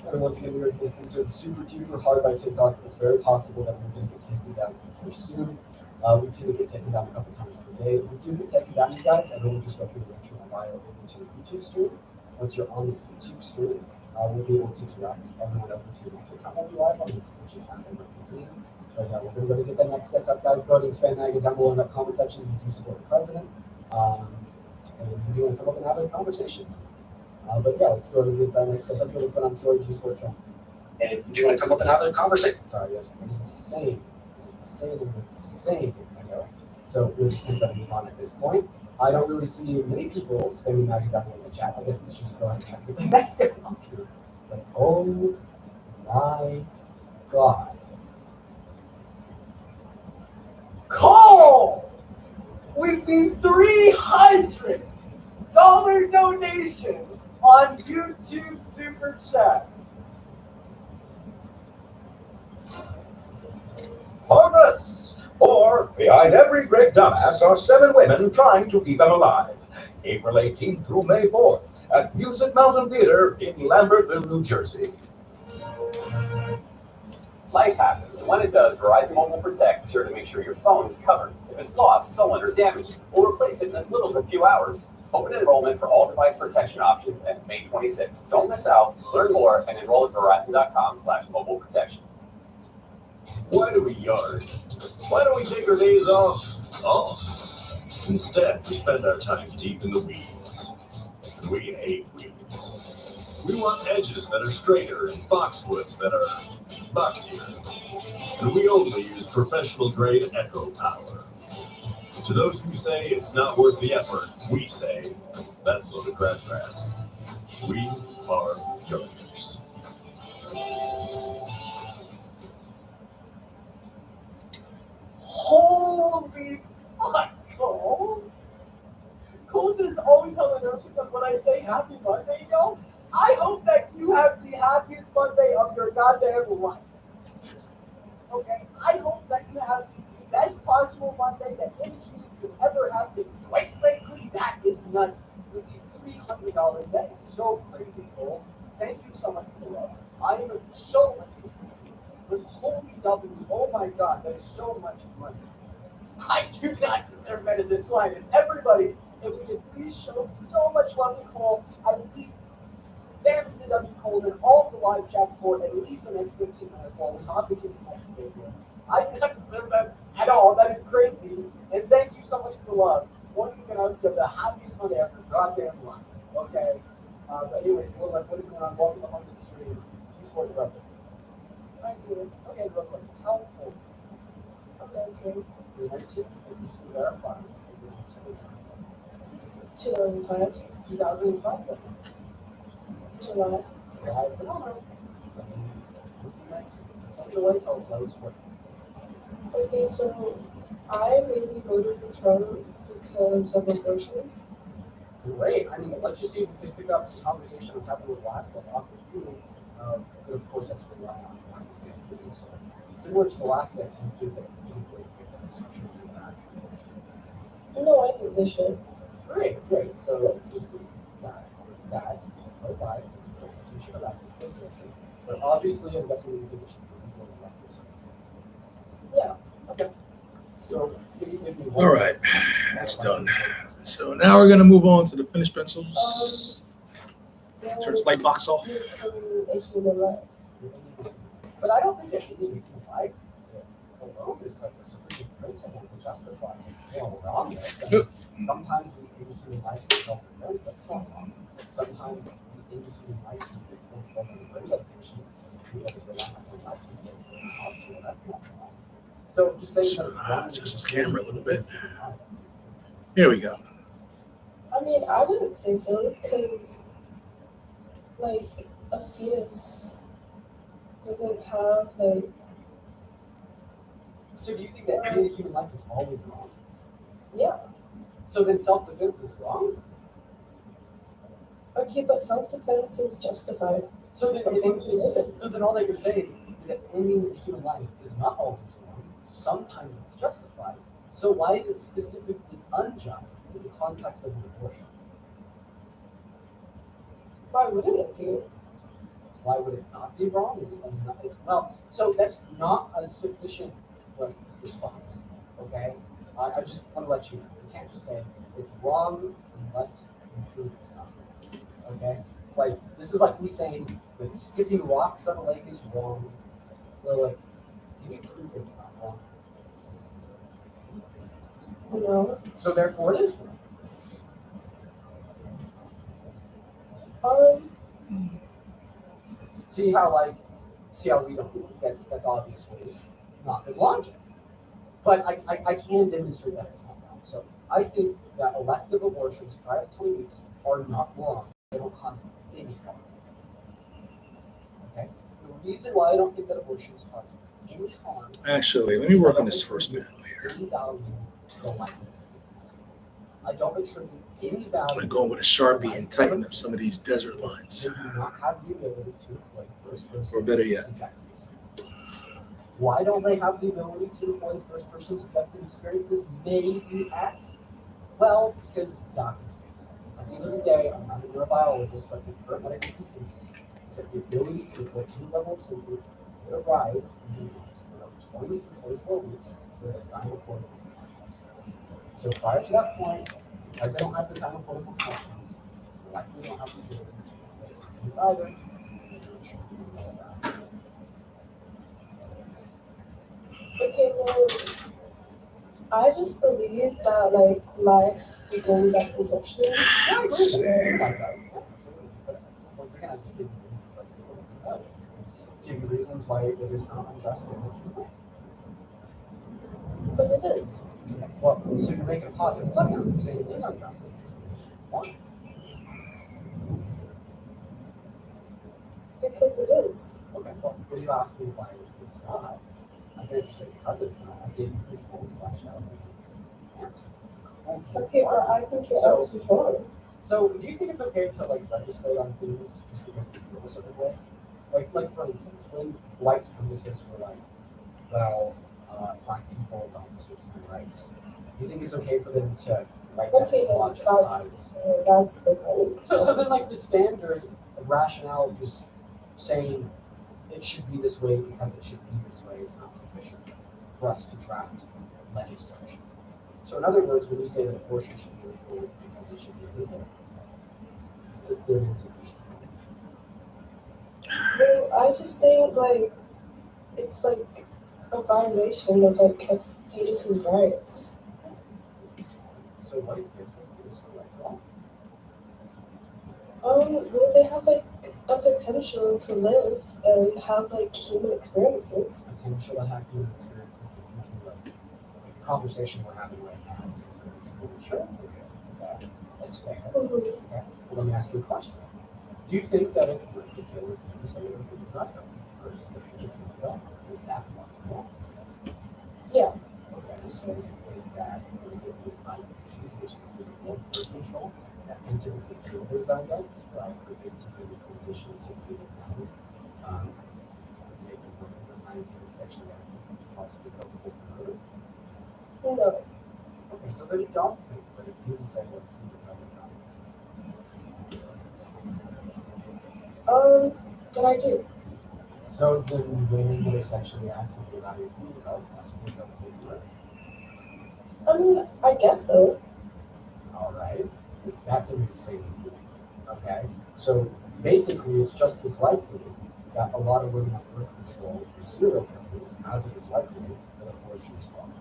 Speaker 2: And once again, we are getting censored super duper hard by TikTok. It's very possible that we're going to get taken down here soon. We tend to get taken down a couple times per day. If we do get taken down, you guys, I will just go through the link in my bio over to the YouTube stream. Once you're on the YouTube stream, we'll be able to direct everyone over to the next account we'll be live on this, which is happening with 15. But we're going to go to get the next guest up, guys. Go ahead and spam that down below in that comment section if you do support the president. And if you do want to come up and have a conversation. But yeah, let's go ahead and get that next guest up here. Let's go on Story G Sports Show. And if you do want to come up and have a conversation, sorry, yes, an insane video. So we're just going to move on at this point. I don't really see many people spamming that down in the chat. I guess let's just go ahead and try to get the next guest up here. But oh my God. Call with the $300 donation on YouTube Super Chat.
Speaker 12: Harmless! Or, behind every great dumbass are 7 women trying to keep him alive. April 18th through May 4th at Music Mountain Theater in Lambertville, New Jersey.
Speaker 13: Life happens. When it does, Verizon Mobile Protect is here to make sure your phone is covered. If it's lost, stolen, or damaged, we'll replace it in as little as a few hours. Open enrollment for all device protection options ends May 26th. Don't miss out. Learn more and enroll at verizon.com/mobile protection.
Speaker 9: Why do we yard? Why don't we take our days off? Instead, we spend our time deep in the weeds. And we hate weeds. We want edges that are straighter and boxwoods that are boxier. And we only use professional grade Echo Power. To those who say it's not worth the effort, we say that's loaded crabgrass. We are yarders.
Speaker 2: Holy fuck, Cole. Cole says always on the notice of when I say happy Monday, yo. I hope that you have the happiest Monday of your goddamn life. Okay? I hope that you have the best possible Monday that any human could ever have. Quite frankly, that is nuts. $300, that is so crazy, Cole. Thank you so much for the love. I am so much. But holy W, oh my God, that is so much money. I do not deserve better than slightest. Everybody, if we could please show so much love to Cole, at least spam the W Coles in all of the live chats for at least the next 15 minutes while we hop into this next video. I do not deserve that at all. That is crazy. And thank you so much for the love. Once again, I would give the happiest Monday after goddamn life. Okay? But anyways, what is going on? Welcome to home to the stream. You support the president. I do. Okay, real quick. How old? I'm 19. You're 19? You just verify. 2005. 2005? July. July. Phenomenal. Take it away. Tell us why you support.
Speaker 14: Okay, so I mainly voted for Trump because of abortion.
Speaker 2: Great. I mean, let's just see if we can pick up the conversation that's happening with Velasquez after you. But of course, that's been running on the same business. Similar to Velasquez, you think that social media access.
Speaker 14: No, I think they should.
Speaker 2: Great. So just that, okay. You should have access to information. But obviously, I'm guessing you think it should be people in elected circumstances. Yeah. Okay. So, can you give me one?
Speaker 10: All right, that's done. So now we're gonna move on to the finished pencils. Turn this light box off.
Speaker 2: But I don't think that any life alone is like a sufficient principle to justify wrongness. I mean, sometimes we end human lives in self-defense. That's not wrong. Sometimes we end human lives in self-defense. That's not wrong. So just saying that
Speaker 10: So,
Speaker 2: it's wrong.
Speaker 10: adjust this camera a little bit. Here we go.
Speaker 14: I mean, I wouldn't say so because, like, a fetus doesn't have, like.
Speaker 2: So do you think that any human life is always wrong?
Speaker 14: Yeah.
Speaker 2: So then self-defense is wrong?
Speaker 14: Okay, but self-defense is justified.
Speaker 2: So then,
Speaker 14: I think it isn't.
Speaker 2: so then all that you're saying is that ending human life is not always wrong. Sometimes it's justified. So why is it specifically unjust in the context of an abortion?
Speaker 14: Why wouldn't it be?
Speaker 2: Why would it not be wrong? Well, so that's not a sufficient response. Okay, I just want to let you know. You can't just say it's wrong unless you prove it's not. Okay, like this is like me saying that skipping rocks on a lake is wrong. Well, like, can you prove it's not wrong?
Speaker 14: No.
Speaker 2: So therefore, it is wrong. See how we don't. That's obviously not good logic. But I can demonstrate that it's not wrong. So I think that elective abortions prior to 20 weeks are not wrong. They don't cause any harm. Okay? The reason why I don't think that abortions cause any harm.
Speaker 10: Actually, let me work on this first panel here.
Speaker 2: Any value to life. I don't attribute any value.
Speaker 10: I'm gonna go with a Sharpie and tighten up some of these desert lines.
Speaker 2: They do not have the ability to employ first person.
Speaker 10: Or better yet.
Speaker 2: Why don't they have the ability to employ first person subjective experiences? Maybe asked. Well, because doctors say so. At the end of the day, I'm not a neurobiologist, but the current medical consensus is that the ability to employ any level of symptoms will arise in humans for 20 to 24 weeks for the final cortical functions. So prior to that point, because they don't have the final cortical functions, they likely don't have the ability to employ symptoms either.
Speaker 14: Okay, well, I just believe that, like, life begins at conception.
Speaker 2: Yeah, I agree. Like that. Yeah, absolutely. But once again, I just give you reasons why people think about it. Give you reasons why it is not unjust in the human life.
Speaker 14: But it is.
Speaker 2: Okay, well, so you're making a positive point now. You're saying it is unjust. Why?
Speaker 14: Because it is.
Speaker 2: Okay, well, when you ask me why it's not, I can't just say because it's not. I gave you the full fleshed out answer.
Speaker 14: Okay, but I think your
Speaker 2: So-
Speaker 14: answer's wrong.
Speaker 2: So, do you think it's okay to legislate on things just because we feel a certain way? Like for instance, when white supremacists were like, well, black people don't deserve human rights. Do you think it's okay for them to write that
Speaker 14: Okay,
Speaker 2: into law
Speaker 14: then
Speaker 2: just
Speaker 14: that's the point.
Speaker 2: So then like the standard of rationale of just saying it should be this way because it should be this way is not sufficient for us to draft legislation. So in other words, when you say that abortion should be legal because it should be illegal, it's insufficient.
Speaker 14: Well, I just think, like, it's like a violation of, like, a fetus's rights.
Speaker 2: So what gives it the right to life?
Speaker 14: Well, they have, like, a potential to live and have, like, human experiences.
Speaker 2: Potential to have human experiences in the future, like the conversation we're having right now is sure. Okay. That's fair. Okay. Well, let me ask you a question. Do you think that it's worth to kill a conversation with the desire first the future of the is that one?
Speaker 14: Yeah.
Speaker 2: Okay, so you think that IUDs, which is the birth control, that can typically kill those zygotes by preventing the conditions of fetal down, making them non-human sexually active, possibly culpable for murder?
Speaker 14: No.
Speaker 2: Okay, so then you don't think that if you decide what humans are not.
Speaker 14: But I do.
Speaker 2: So then women that are sexually active without IUDs are possibly culpable for murder.
Speaker 14: I mean, I guess so.
Speaker 2: All right, that's an insane rule. Okay, so basically, it's just as likely that a lot of women on birth control are serial killers as it is likely that abortion is wrong.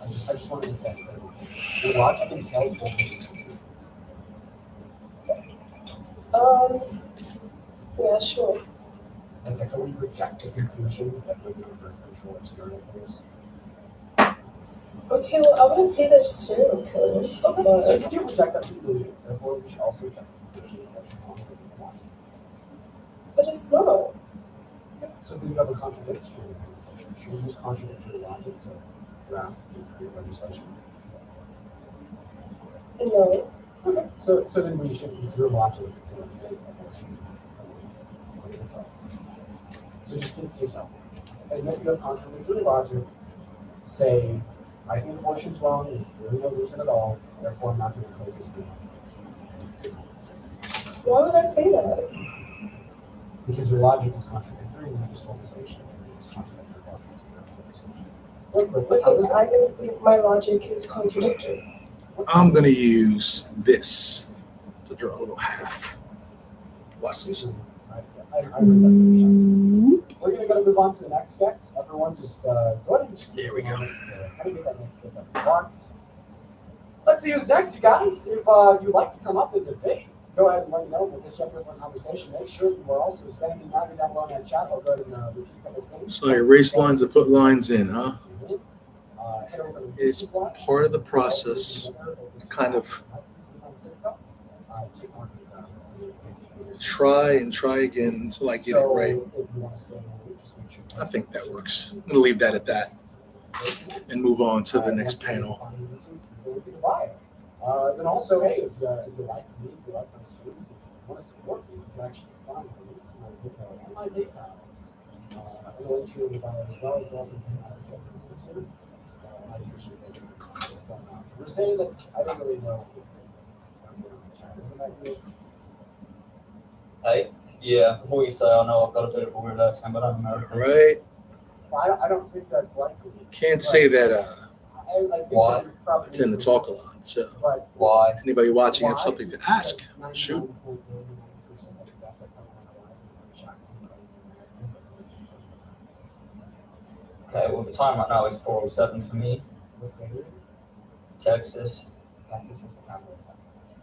Speaker 2: I just want to make that clear. Your logic entails both of these things.
Speaker 14: Yeah, sure.
Speaker 2: Like, I totally reject the conclusion that women are birth control or serial killers.
Speaker 14: Okay, well, I wouldn't say they're serial killers,
Speaker 2: So
Speaker 14: but
Speaker 2: you do reject that conclusion, therefore we should also reject the conclusion that she's not living a life.
Speaker 14: but it's not.
Speaker 2: So then you have a contradiction in the conversation. Should we use contradictory logic to draft and create legislation?
Speaker 14: No.
Speaker 2: Okay. So then we should use your logic to make abortion itself. So just think to yourself. And then you have contradictory logic. Say, I think abortion's wrong, and there's really no reason at all, therefore I'm not going to close this thing.
Speaker 14: Why would I say that?
Speaker 2: Because your logic is contradictory, and you just told the station it's contradictory logic to draft legislation.
Speaker 14: Okay, I don't think my logic is contradictory.
Speaker 10: I'm going to use this to draw a little half. Watch this.
Speaker 2: I heard that. We're going to move on to the next guest. Everyone just go ahead and just
Speaker 10: There we go.
Speaker 2: kind of get that next guest up in the box. Let's see who's next, you guys. If you'd like to come up and debate, go ahead and let me know. We'll get you up here for a conversation. Make sure you are also spending money down below in that chat. I'll go ahead and repeat a couple of things.
Speaker 10: So I erase lines to put lines in, huh?
Speaker 2: Head over to
Speaker 10: It's part of the process. Kind of try and try again until I get it right. I think that works. I'm going to leave that at that and move on to the next panel.
Speaker 2: Then also, hey, if you like me, if you like my streams, if you want to support me, you can actually find the link to my PayPal and my PayPal. I'm going to in the bio as well as the message over YouTube. I appreciate what's going on. We're saying that I don't really know if I'm going to chat. Isn't that good?
Speaker 15: Hey, yeah, before you say, I know I've got a bit of a weird accent, but I'm American.
Speaker 10: Right?
Speaker 2: Well, I don't think that's likely.
Speaker 10: Can't say that
Speaker 2: I think
Speaker 15: Why?
Speaker 2: that you're probably-
Speaker 10: I tend to talk a lot. So
Speaker 2: But
Speaker 15: Why?
Speaker 10: anybody watching have something to ask, shoot.
Speaker 15: Okay, well, the time right now is 4:07 for me. Texas,
Speaker 2: Texas, what's the capital of Texas?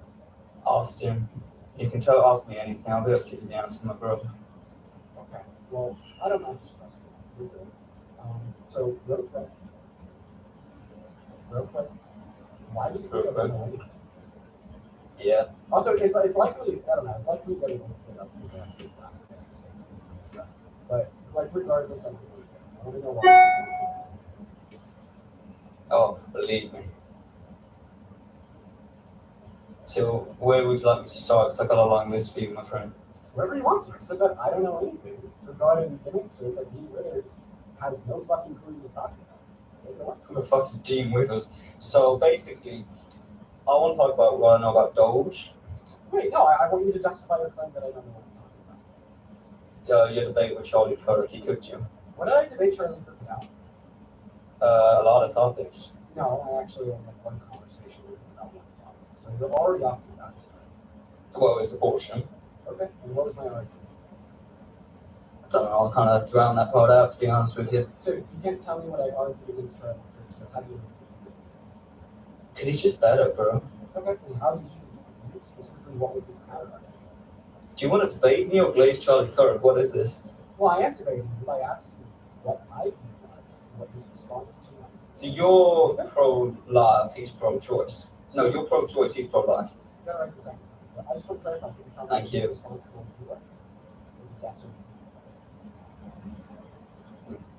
Speaker 15: Austin. You can ask me anything. I'll be able to give you the answer, my brother.
Speaker 2: Okay. Well, I don't know. Just trust me. You're good. So real quick. Why do you think I'm going?
Speaker 15: Yeah.
Speaker 2: Also, it's likely. I don't know. It's likely that it won't fit up because I see class. I guess the same thing. But like regardless, I'm really good. I want to know why.
Speaker 15: Oh, believe me. So, where would you like me to start? Because I've got a long list for you, my friend.
Speaker 2: Wherever you want to. So that I don't know anything. So go ahead and demonstrate that Dean Withers has no fucking clue what he's talking about.
Speaker 15: Who the fuck is Dean Withers? So, basically, I want to talk about what I know about Doge.
Speaker 2: Wait, no, I want you to justify your claim that I don't know what you're talking about.
Speaker 15: Your debate with Charlie Kirk, he cooked you.
Speaker 2: What did I debate Charlie Kirk about?
Speaker 15: A lot of topics.
Speaker 2: No, I actually only had one conversation with him about one topic. So you're already off to that.
Speaker 15: Quote is abortion.
Speaker 2: Okay, and what was my argument?
Speaker 15: I don't know, I'll kind of drown that part out, to be honest with you.
Speaker 2: So you can't tell me what I argued against Charlie Kirk, so how do you...
Speaker 15: Because he's just better, bro.
Speaker 2: Okay, and how did you specifically, what was his counter argument?
Speaker 15: Do you want to debate me or glaze Charlie Kirk? What is this?
Speaker 2: Well, I am debating you by asking what I think was, what his response to it.
Speaker 15: So you're pro-life, he's pro-choice. No, you're pro-choice, he's pro-life.
Speaker 2: You got it right the second time. But I just want to clarify, can you tell me
Speaker 15: Thank
Speaker 2: what
Speaker 15: you.
Speaker 2: his response to it was? Yes or no?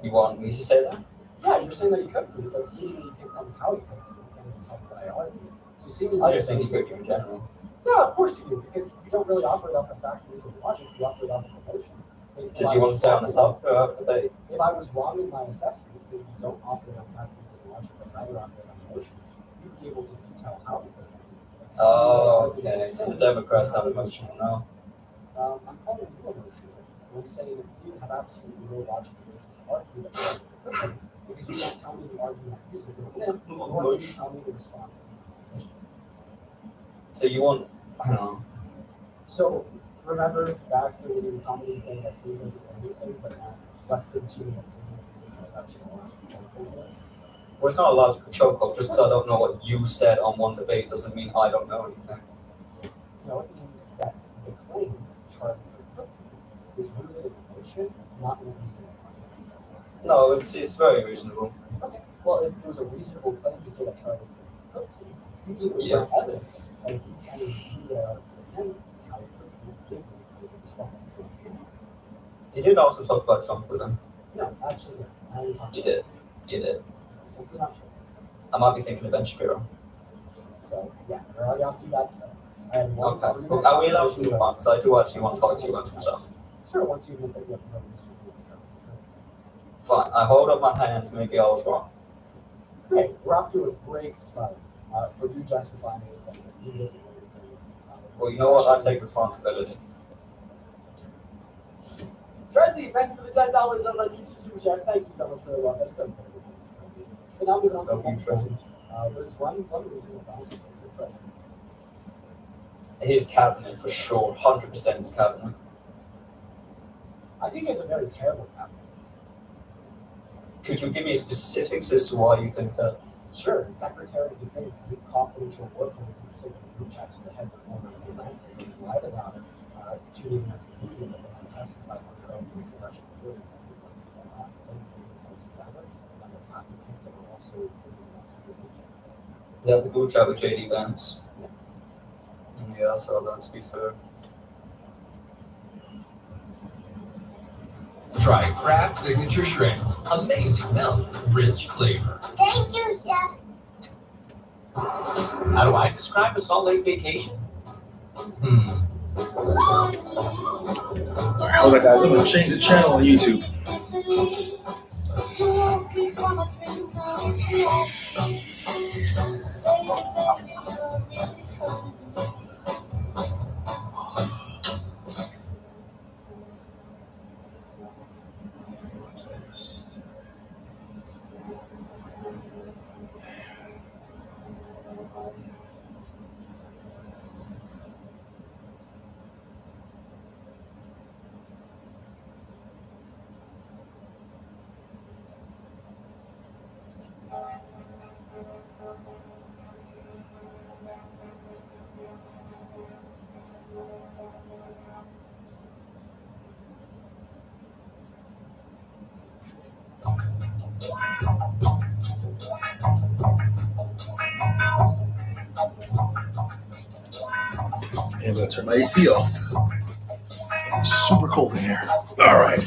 Speaker 15: You want me to say that?
Speaker 2: Yeah, you're saying that he cooked me, but seemingly you can't tell me how he cooked me. You can't even tell me what I argued. So seemingly...
Speaker 15: I just think he cooked you in general.
Speaker 2: Yeah, of course you do, because you don't really operate off of factors of logic, you operate off of emotion.
Speaker 15: Did you want to stay on this topic or have a debate?
Speaker 2: If I was wrong in my assessment, that you don't operate on factors of logic, but rather operate on emotion, you'd be able to tell how to cook it.
Speaker 15: Oh, okay. So the Democrats have emotional now.
Speaker 2: I'm calling you emotional. I'm saying that you have absolutely no logical basis to argue that you're cooking, because you can't tell me the argument I'm using. Instead, you want me to tell me the response to my position.
Speaker 15: So you want, I don't know.
Speaker 2: So remember back to when you were commenting saying that Dean doesn't know anything, but now less than 2 minutes into
Speaker 15: Well, it's not a logical chokehold. Just because I don't know what you said on one debate doesn't mean I don't know anything.
Speaker 2: No, it means that the claim Charlie Kirk is rooted in emotion. invention, not in a reasonable claim.
Speaker 15: No, it's very reasonable.
Speaker 2: Okay. Well, if it was a reasonable claim to say that Charlie cooked him, you need to
Speaker 15: Yeah.
Speaker 2: evidence that he tended to do that with him, how he cooked him, give him a response.
Speaker 15: You did also talk about Trump with him.
Speaker 2: No, actually, yeah. I didn't talk
Speaker 15: You
Speaker 2: about
Speaker 15: did. You did.
Speaker 2: Simply not true.
Speaker 15: I might be thinking of Ben Shapiro.
Speaker 2: So, yeah, we're already off to that stuff. I had one
Speaker 15: Okay.
Speaker 2: three-minute
Speaker 15: Well, are we allowed to
Speaker 2: conversation
Speaker 15: move on? Because I do actually want to talk to you about some stuff.
Speaker 2: Sure, once you admit that you have no reason to do the
Speaker 15: Fine. I hold up my hands. Maybe I was wrong.
Speaker 2: Great, we're off to a great start for you justifying anything that you listen to.
Speaker 15: Well, you know what? I take responsibility.
Speaker 2: Tracy, thank you for the $10 on my YouTube super chat. Thank you so much for the love. That's so good. So now moving on to the next one. There's one reason about the president.
Speaker 15: His cabinet, for sure. 100% his cabinet.
Speaker 2: I think he has a very terrible cabinet.
Speaker 15: Could you give me specifics as to why you think that?
Speaker 2: Sure, the Secretary of Defense leaked confidential work plans in the secret group chat to the head of the Homeland Atlantic and lied about it to the media that they testified on the oath with the Russian recruiting that it wasn't some of the cabinet and the applicants that were also in that secret group chat.
Speaker 15: Is that the group chat with JD Vance?
Speaker 2: Yeah.
Speaker 15: Yeah, I saw that, to be fair.
Speaker 9: Try Kraft Signature Shreds. Amazing milk, rich flavor.
Speaker 8: Thank you, Chef.
Speaker 7: How do I describe a Salt Lake vacation?
Speaker 10: Alright, hold on, guys. I'm gonna change the channel on YouTube. I'm gonna turn my AC off. It's super cold in here. All right.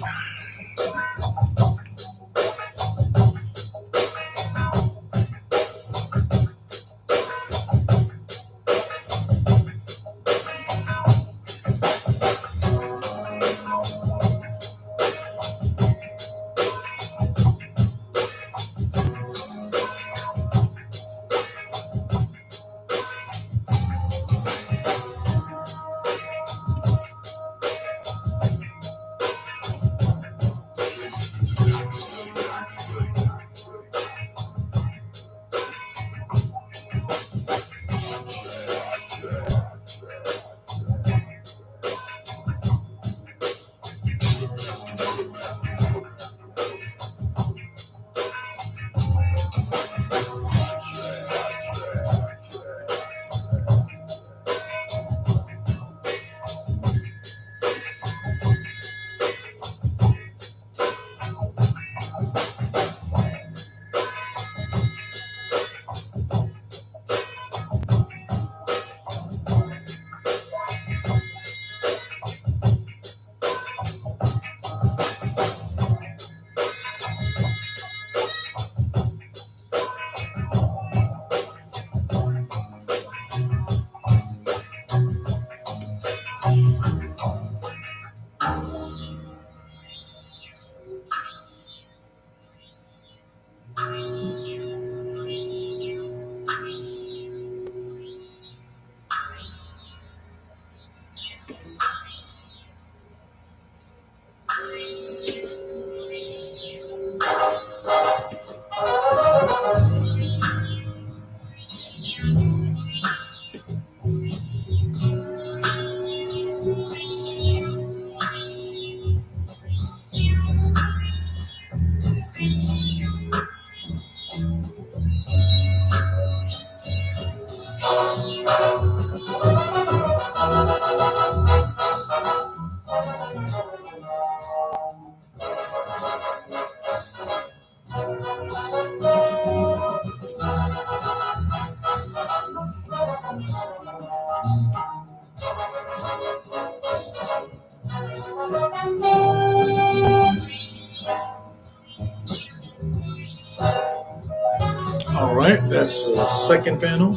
Speaker 10: All right, that's the second panel.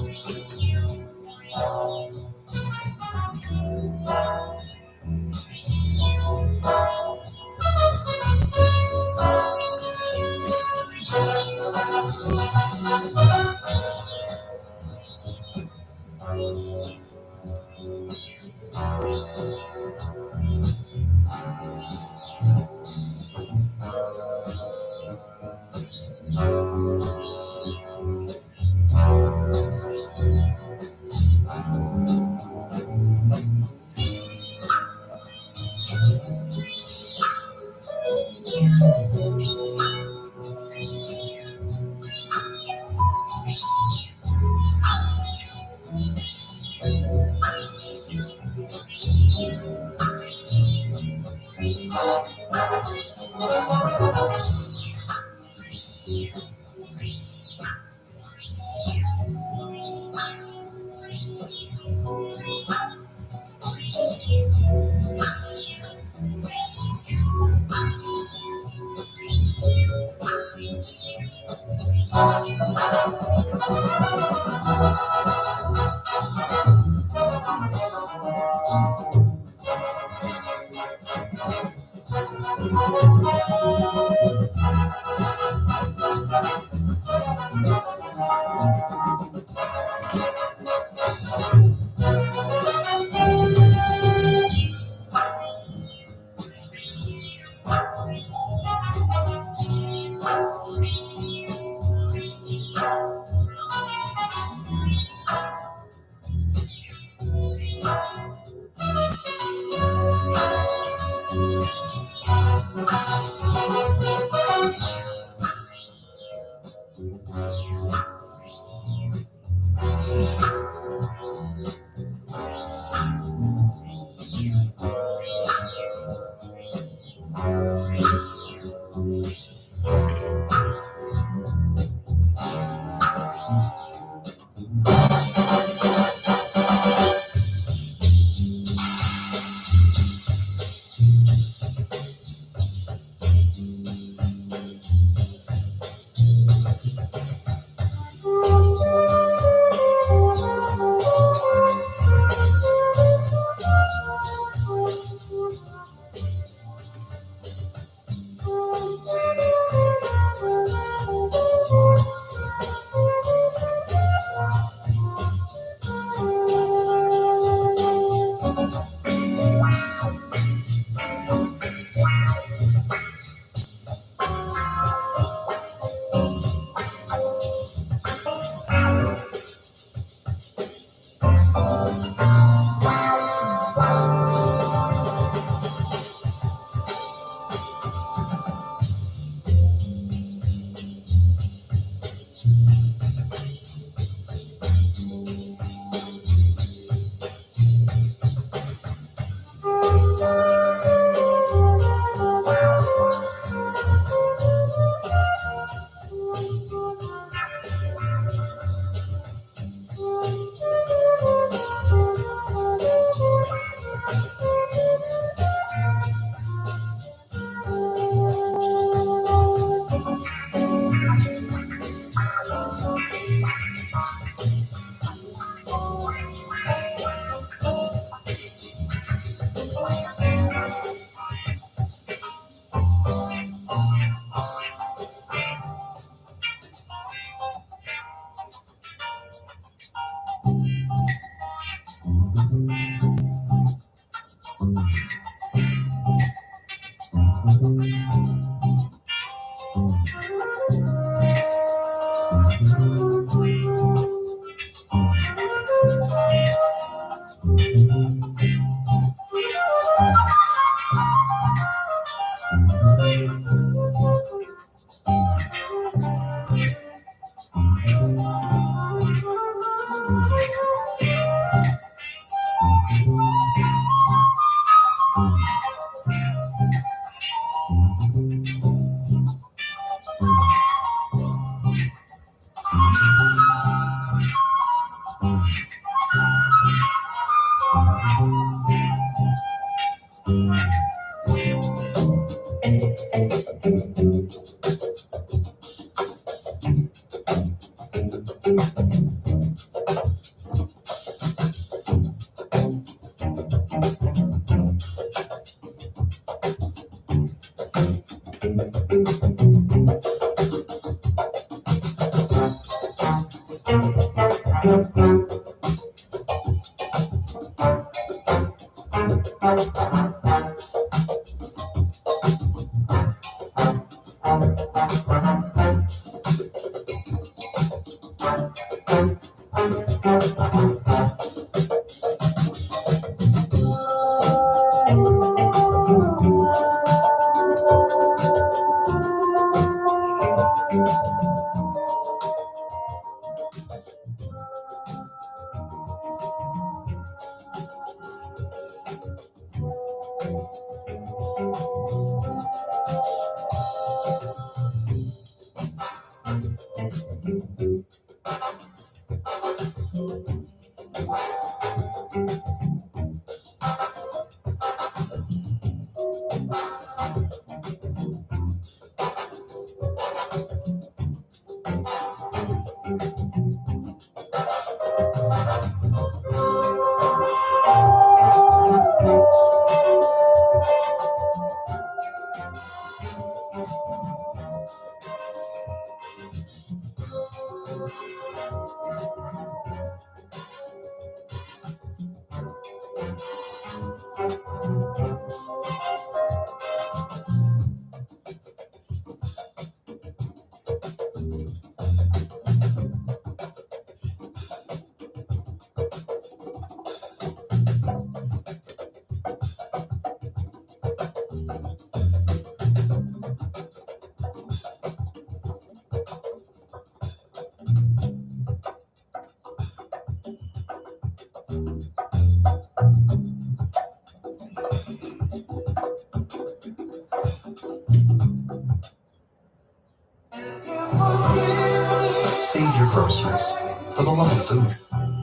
Speaker 16: Save your groceries for the love of food.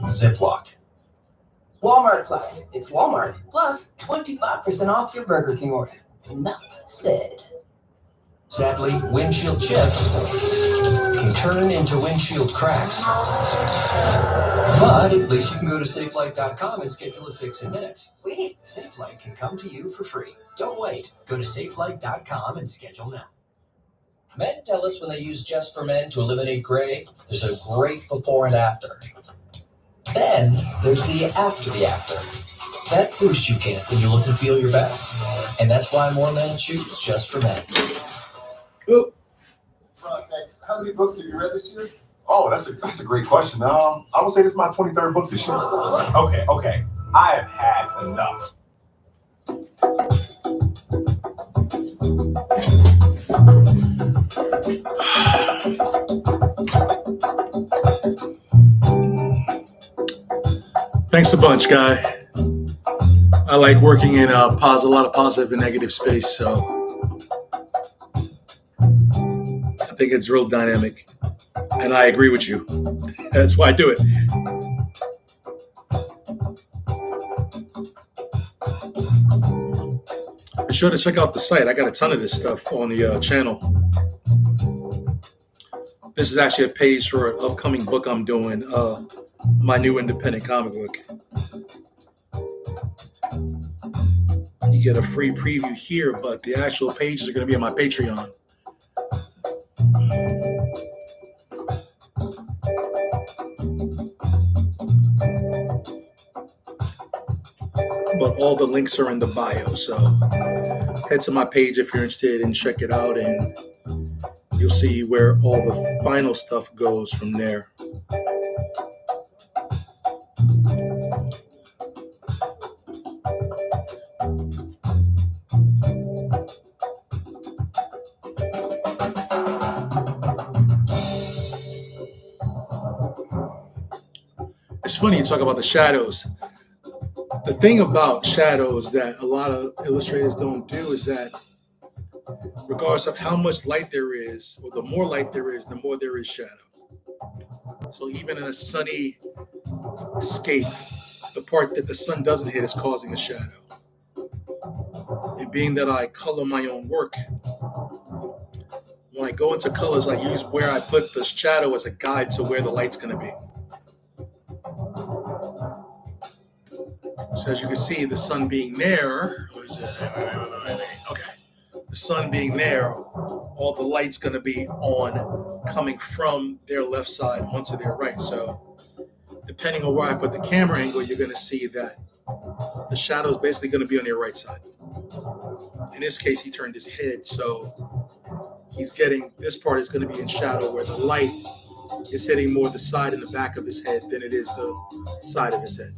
Speaker 16: Ziploc.
Speaker 7: Walmart Plus. It's Walmart plus 25% off your Burger King order. Enough said.
Speaker 16: Sadly, windshield chips can turn into windshield cracks. But at least you can go to SafeLight.com and schedule a fix in minutes.
Speaker 7: Wait.
Speaker 16: SafeLight can come to you for free. Don't wait. Go to SafeLight.com and schedule now. Men tell us when they use Just for Men to eliminate gray, there's a great before and after. Then there's the after. That boost you get when you look and feel your best. And that's why more men choose Just for Men.
Speaker 17: Next, how many books have you read this year? Oh, that's a great question. I would say this is my 23rd book this year. Okay. I have had enough.
Speaker 10: Thanks a bunch, Guy. I like working in a lot of positive and negative space, so I think it's real dynamic. And I agree with you. That's why I do it. Be sure to check out the site. I got a ton of this stuff on the channel. This is actually a page for an upcoming book I'm doing, my new independent comic book. You get a free preview here, but the actual pages are going to be on my Patreon. But all the links are in the bio, so head to my page if you're interested and check it out, and you'll see where all the final stuff goes from there. It's funny you talk about the shadows. The thing about shadows that a lot of illustrators don't do is that regardless of how much light there is, or the more light there is, the more there is shadow. So even in a sunny scape, the part that the sun doesn't hit is causing a shadow. And being that I color my own work, one I go into colors, I use where I put the shadow as a guide to where the light's going to be. So as you can see, the sun being there, okay, the sun being there, all the light's going to be on, coming from their left side onto their right. So depending on where I put the camera angle, you're going to see that the shadow is basically going to be on their right side. In this case, he turned his head, so he's getting, this part is going to be in shadow where the light is hitting more the side and the back of his head than it is the side of his head.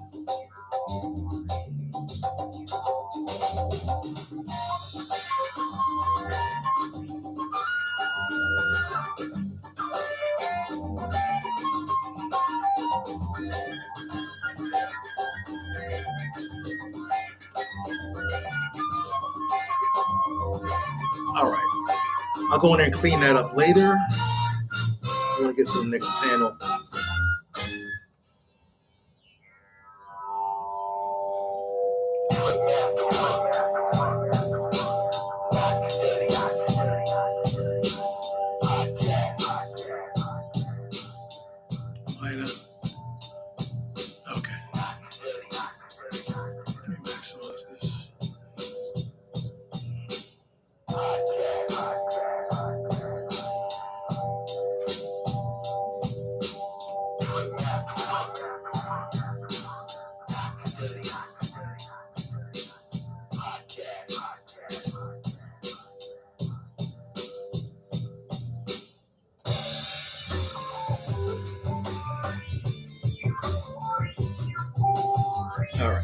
Speaker 10: All right, I'll go in there and clean that up later. I want to get to the next panel. Okay. Let me maximize this. All right.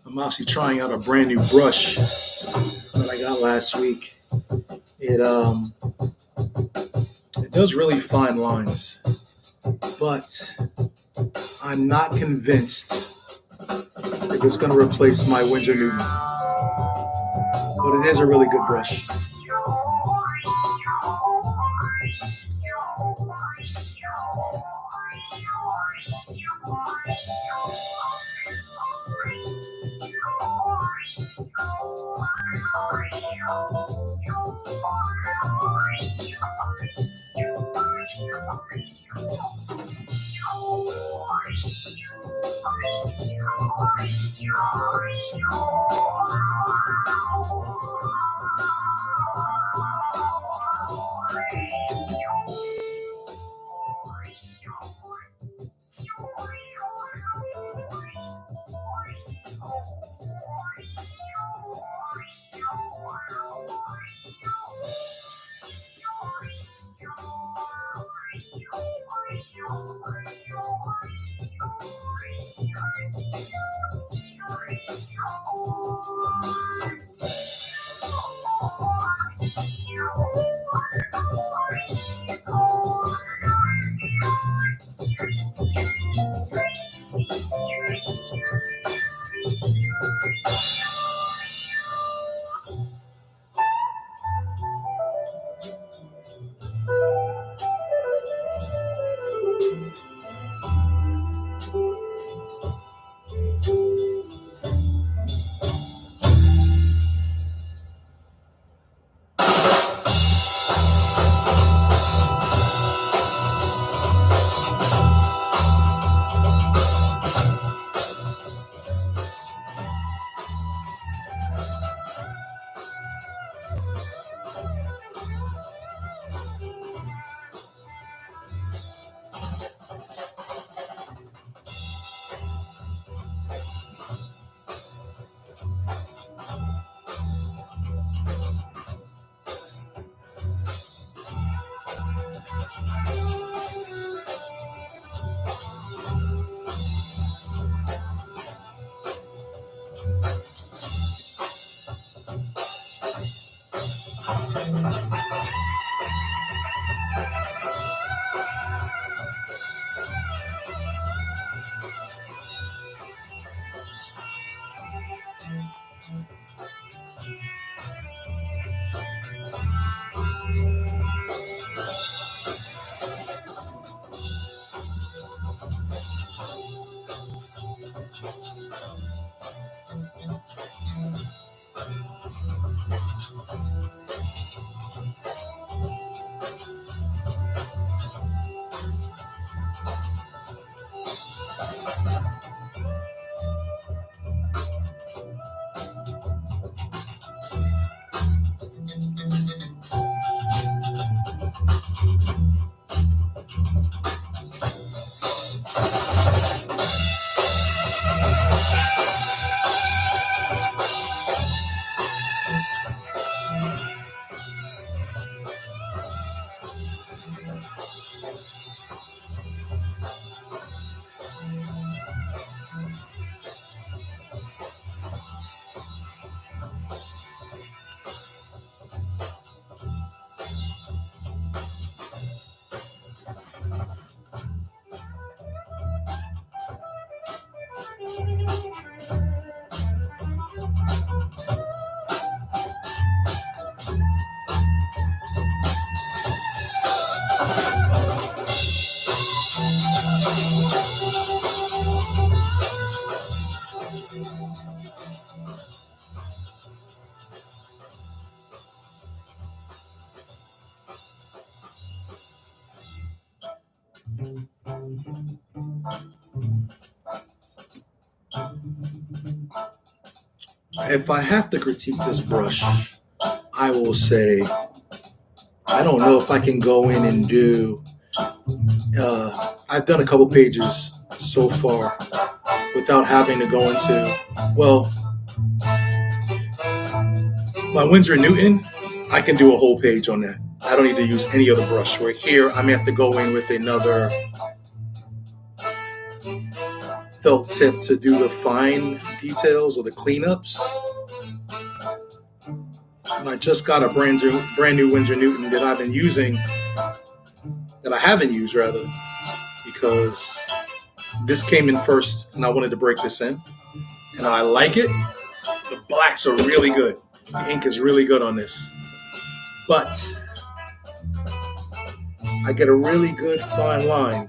Speaker 10: I'm actually trying out a brand new brush that I got last week. It does really fine lines, but I'm not convinced that it's going to replace my Winsor Newton. But it is a really good brush. If I have to critique this brush, I will say I don't know if I can go in and do. I've done a couple pages so far without having to go into. Well, my Winsor Newton, I can do a whole page on that. I don't need to use any other brush. Where here, I may have to go in with another felt tip to do the fine details or the cleanups. And I just got a brand new Winsor Newton that I've been using, that I haven't used rather, because this came in first and I wanted to break this in. And I like it. The blacks are really good. The ink is really good on this. But I get a really good fine line,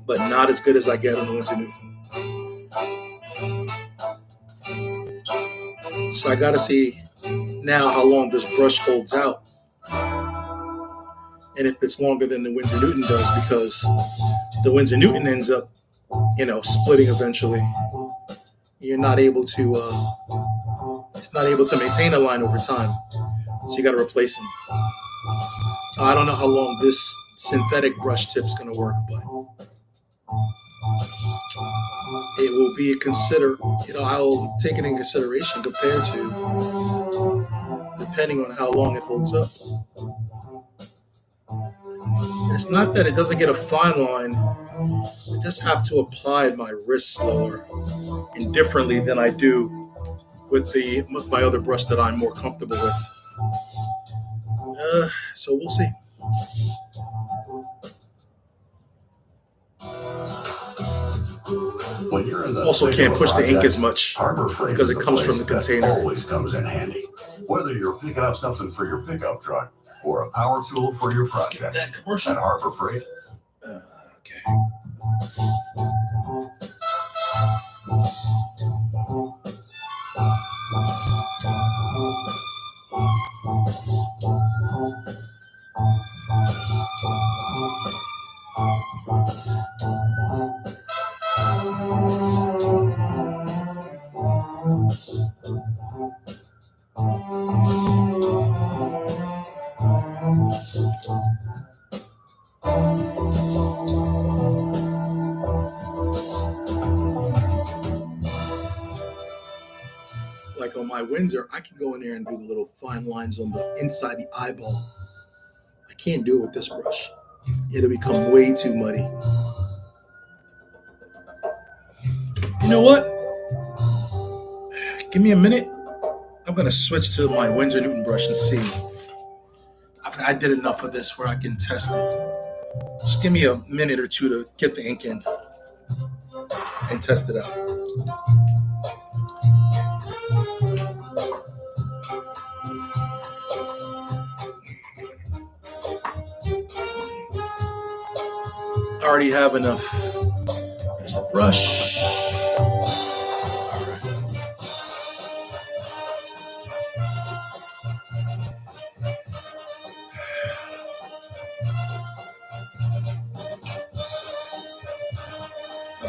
Speaker 10: but not as good as I get on the Winsor Newton. So I gotta see now how long this brush holds out, and if it's longer than the Winsor Newton does, because the Winsor Newton ends up, splitting eventually. You're not able to, it's not able to maintain a line over time, so you got to replace them. I don't know how long this synthetic brush tip is going to work, but it will be I'll take it in consideration compared to, depending on how long it holds up. It's not that it doesn't get a fine line. I just have to apply my wrist slower and differently than I do with my other brush that I'm more comfortable with. So we'll see.
Speaker 9: When you're in the
Speaker 10: Also
Speaker 9: thick
Speaker 10: can't
Speaker 9: of a
Speaker 10: push the ink
Speaker 9: project,
Speaker 10: as much
Speaker 9: Harbor Freight
Speaker 10: because
Speaker 9: is
Speaker 10: it
Speaker 9: the
Speaker 10: comes from
Speaker 9: place
Speaker 10: the
Speaker 9: that
Speaker 10: container.
Speaker 9: always comes in handy. Whether you're picking up something for your pickup truck or a power tool for your project, at Harbor Freight.
Speaker 10: Okay. Like on my Windsor, I can go in there and do the little fine lines on the inside the eyeball. I can't do it with this brush. It'll become way too muddy. You know what? Give me a minute. I'm going to switch to my Winsor Newton brush and see. I did enough of this where I can test it. Just give me a minute or two to get the ink in and test it out. I already have enough. There's a brush.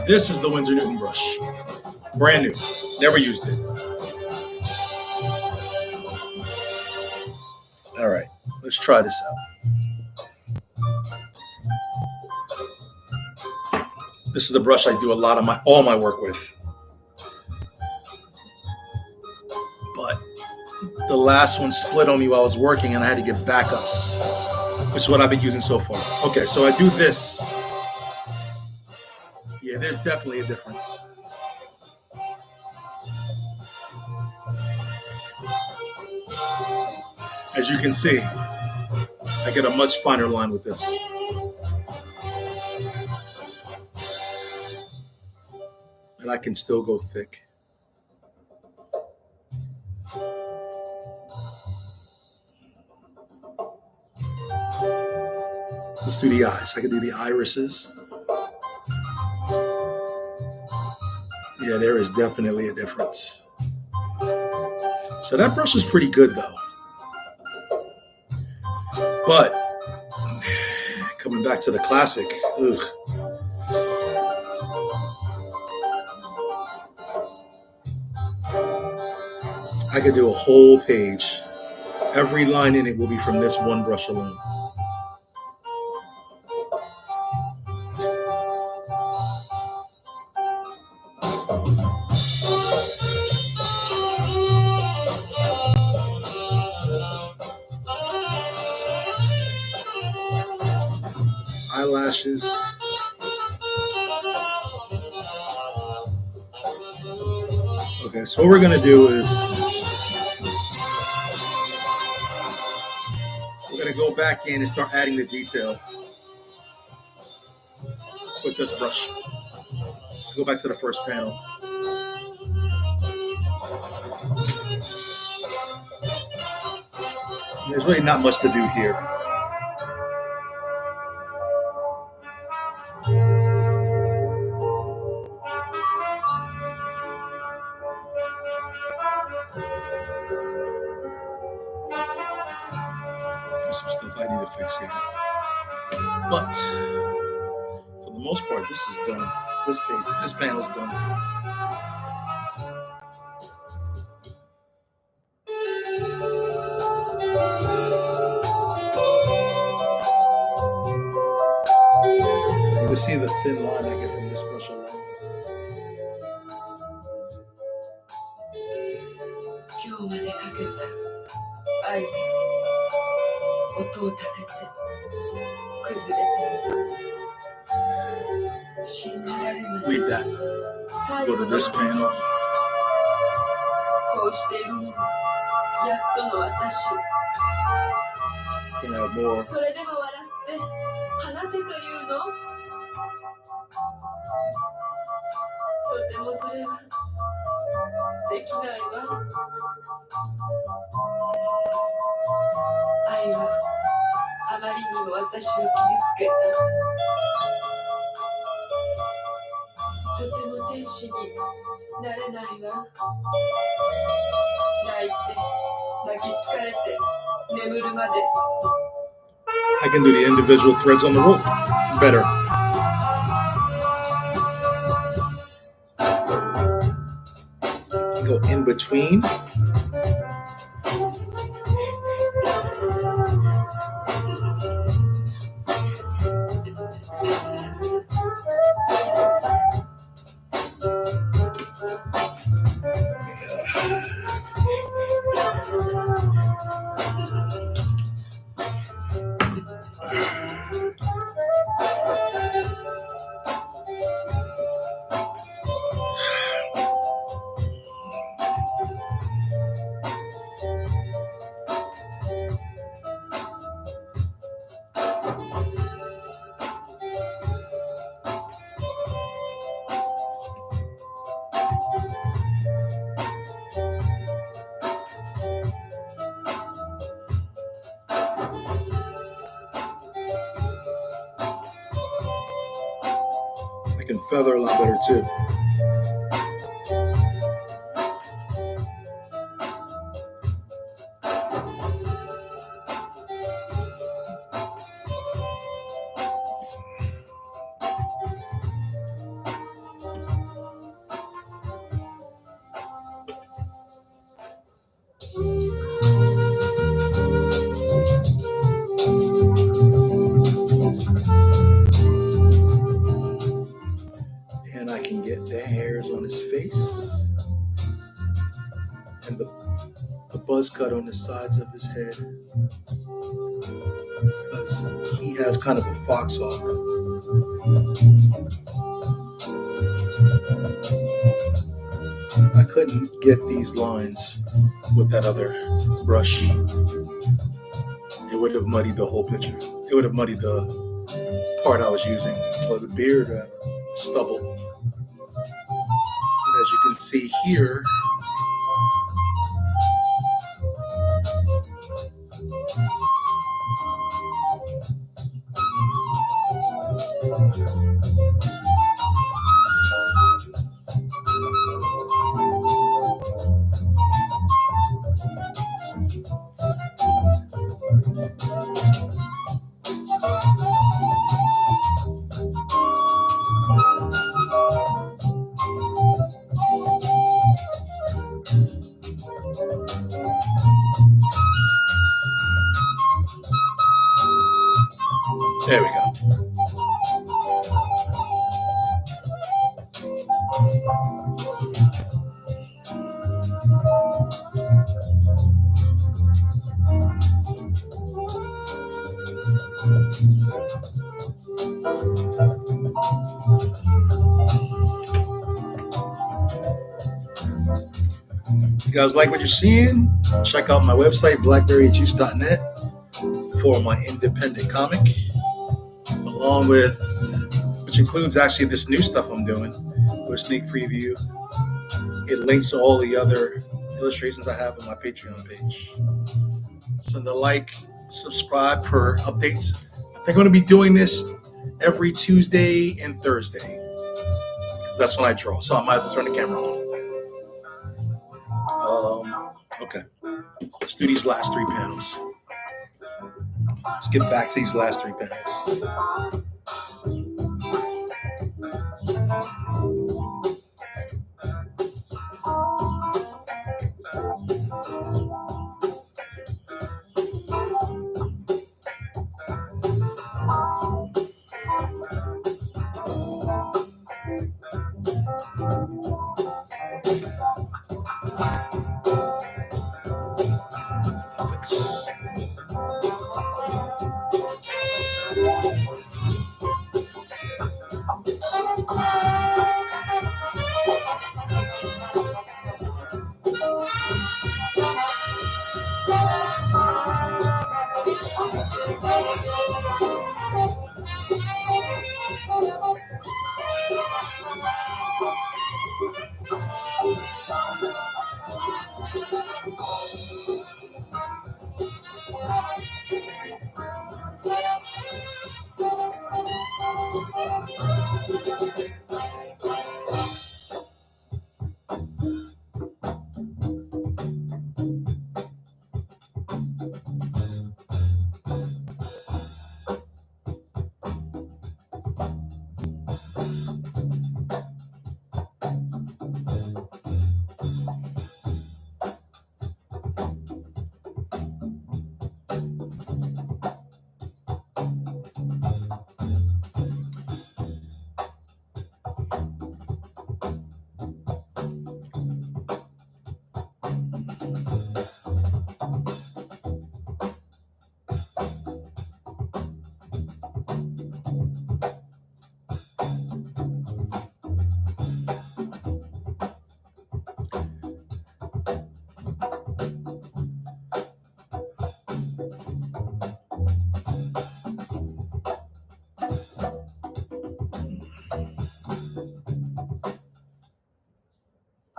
Speaker 10: This is the Winsor Newton brush. Brand new. Never used it. All right, let's try this out. This is the brush I do a lot of all my work with. But the last one split on me while I was working and I had to get backups, which is what I've been using so far. Okay, so I do this. Yeah, there's definitely a difference. As you can see, I get a much finer line with this. And I can still go thick. Let's do the eyes. I can do the irises. Yeah, there is definitely a difference. So that brush is pretty good though. But coming back to the classic, ugh. I could do a whole page. Every line in it will be from this one brush alone. Eyelashes. Okay, so what we're gonna do is we're gonna go back in and start adding the detail with this brush. Let's go back to the first panel. There's really not much to do here. There's some stuff I need to fix here. But for the most part, this is done. This panel's done. You can see the thin line I get from this brush alone. Leave that. Go to this panel. Can have more.
Speaker 18: てもそれはできないわ。愛はあまりにも私を傷つけた。とても天使になれないわ。泣いて泣き疲れて眠るまで。
Speaker 10: I can do the individual threads on the rope better. Go in between. I can feather a lot better too. And I can get the hairs on his face and the buzz cut on the sides of his head, because he has kind of a foxhawk. I couldn't get these lines with that other brush. It would have muddied the whole picture. It would have muddied the part I was using, or the beard, stubble. And as you can see here, there we go. If you guys like what you're seeing, check out my website, blackberryjuice.net, for my independent comic, along with, which includes actually this new stuff I'm doing, with a sneak preview. It links to all the other illustrations I have on my Patreon page. Send a like, subscribe for updates. I think I'm going to be doing this every Tuesday and Thursday. That's when I draw, so I might as well turn the camera on. Okay, let's do these last three panels. Let's get back to these last three panels.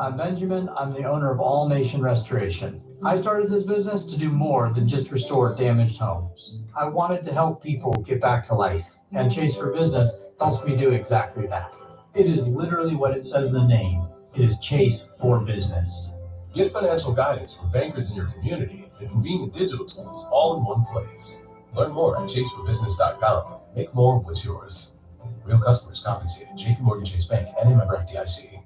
Speaker 19: I'm Benjamin. I'm the owner of All Nation Restoration. I started this business to do more than just restore damaged homes. I wanted to help people get back to life, and Chase for Business helps me do exactly that. It is literally what it says in the name. It is Chase for Business.
Speaker 20: Get financial guidance from bankers in your community and convenient digital tools all in one place. Learn more at chaseforbusiness.com. Make more of what's yours. Real customers compensated. JP Morgan Chase Bank and a member FDIC.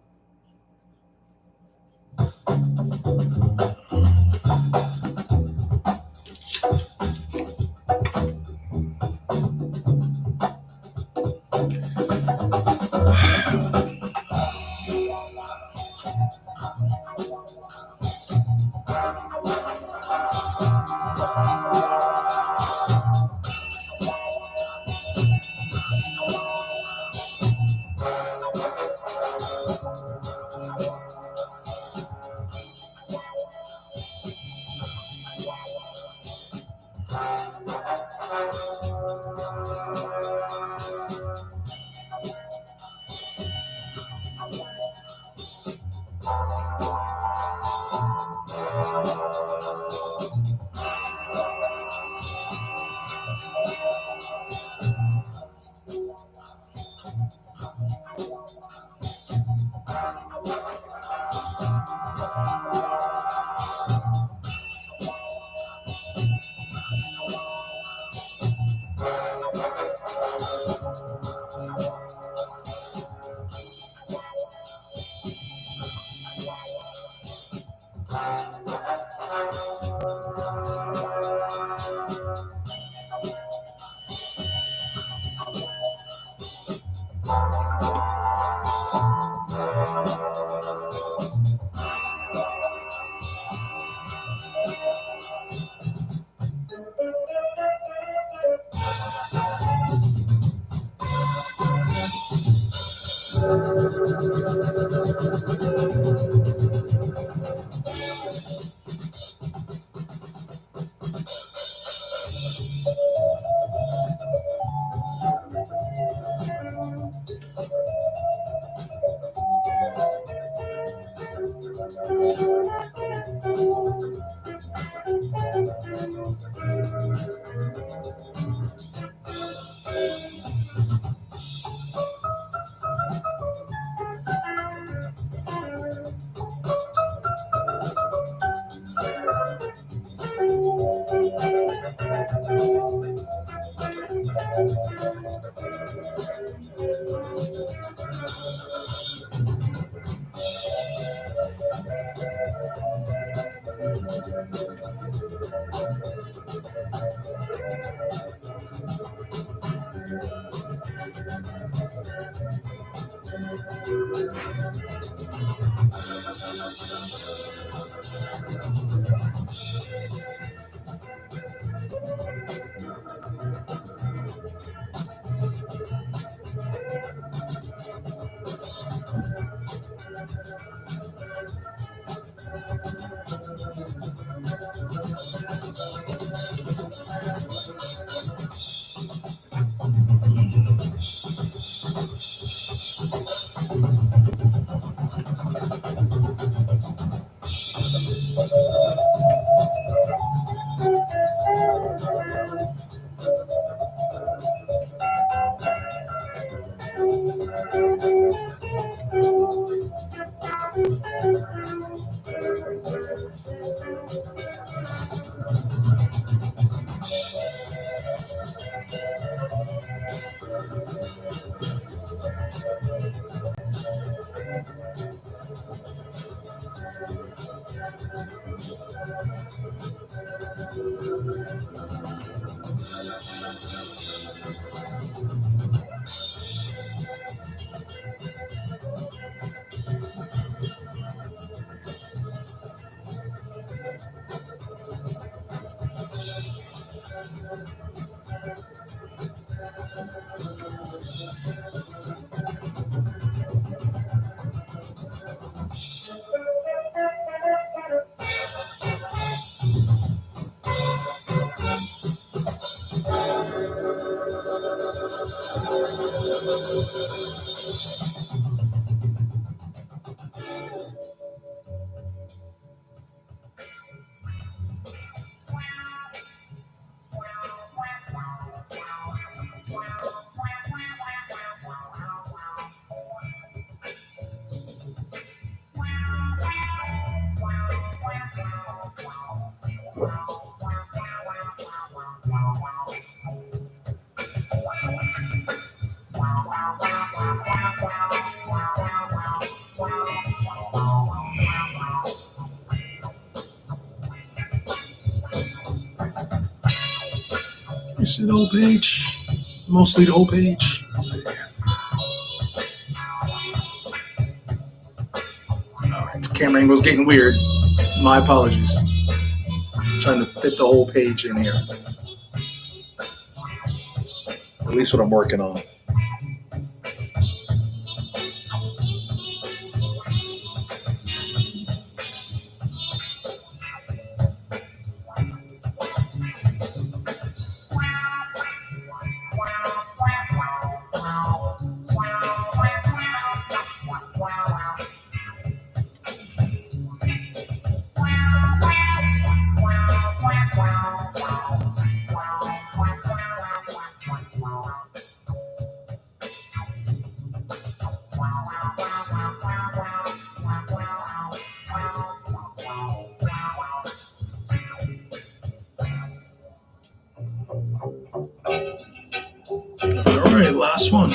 Speaker 10: You see the whole page? Mostly the whole page. Alright, the camera angle's getting weird. My apologies. I'm trying to fit the whole page in here. At least what I'm working on. All right, last one.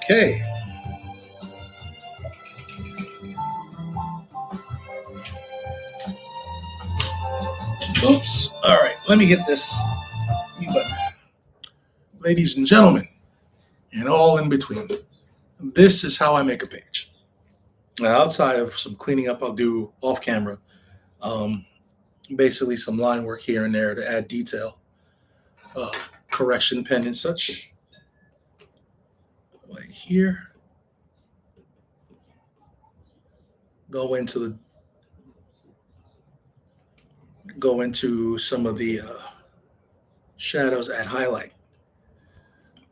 Speaker 10: Okay. Oops. All right. Let me get this mute button. Ladies and gentlemen, and all in between, this is how I make a page. Now, outside of some cleaning up I'll do off camera, basically some line work here and there to add detail, correction pen and such. Like here. Go into some of the shadows, add highlight.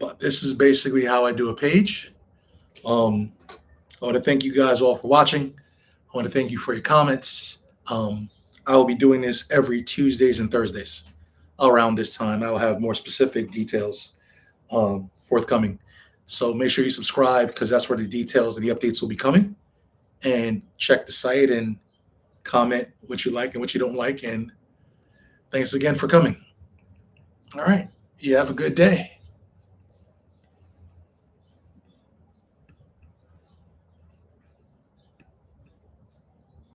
Speaker 10: But this is basically how I do a page. I want to thank you guys all for watching. I want to thank you for your comments. I will be doing this every Tuesdays and Thursdays around this time. I will have more specific details forthcoming. So make sure you subscribe, because that's where the details and the updates will be coming. And check the site and comment what you like and what you don't like. And thanks again for coming. All right. You have a good day.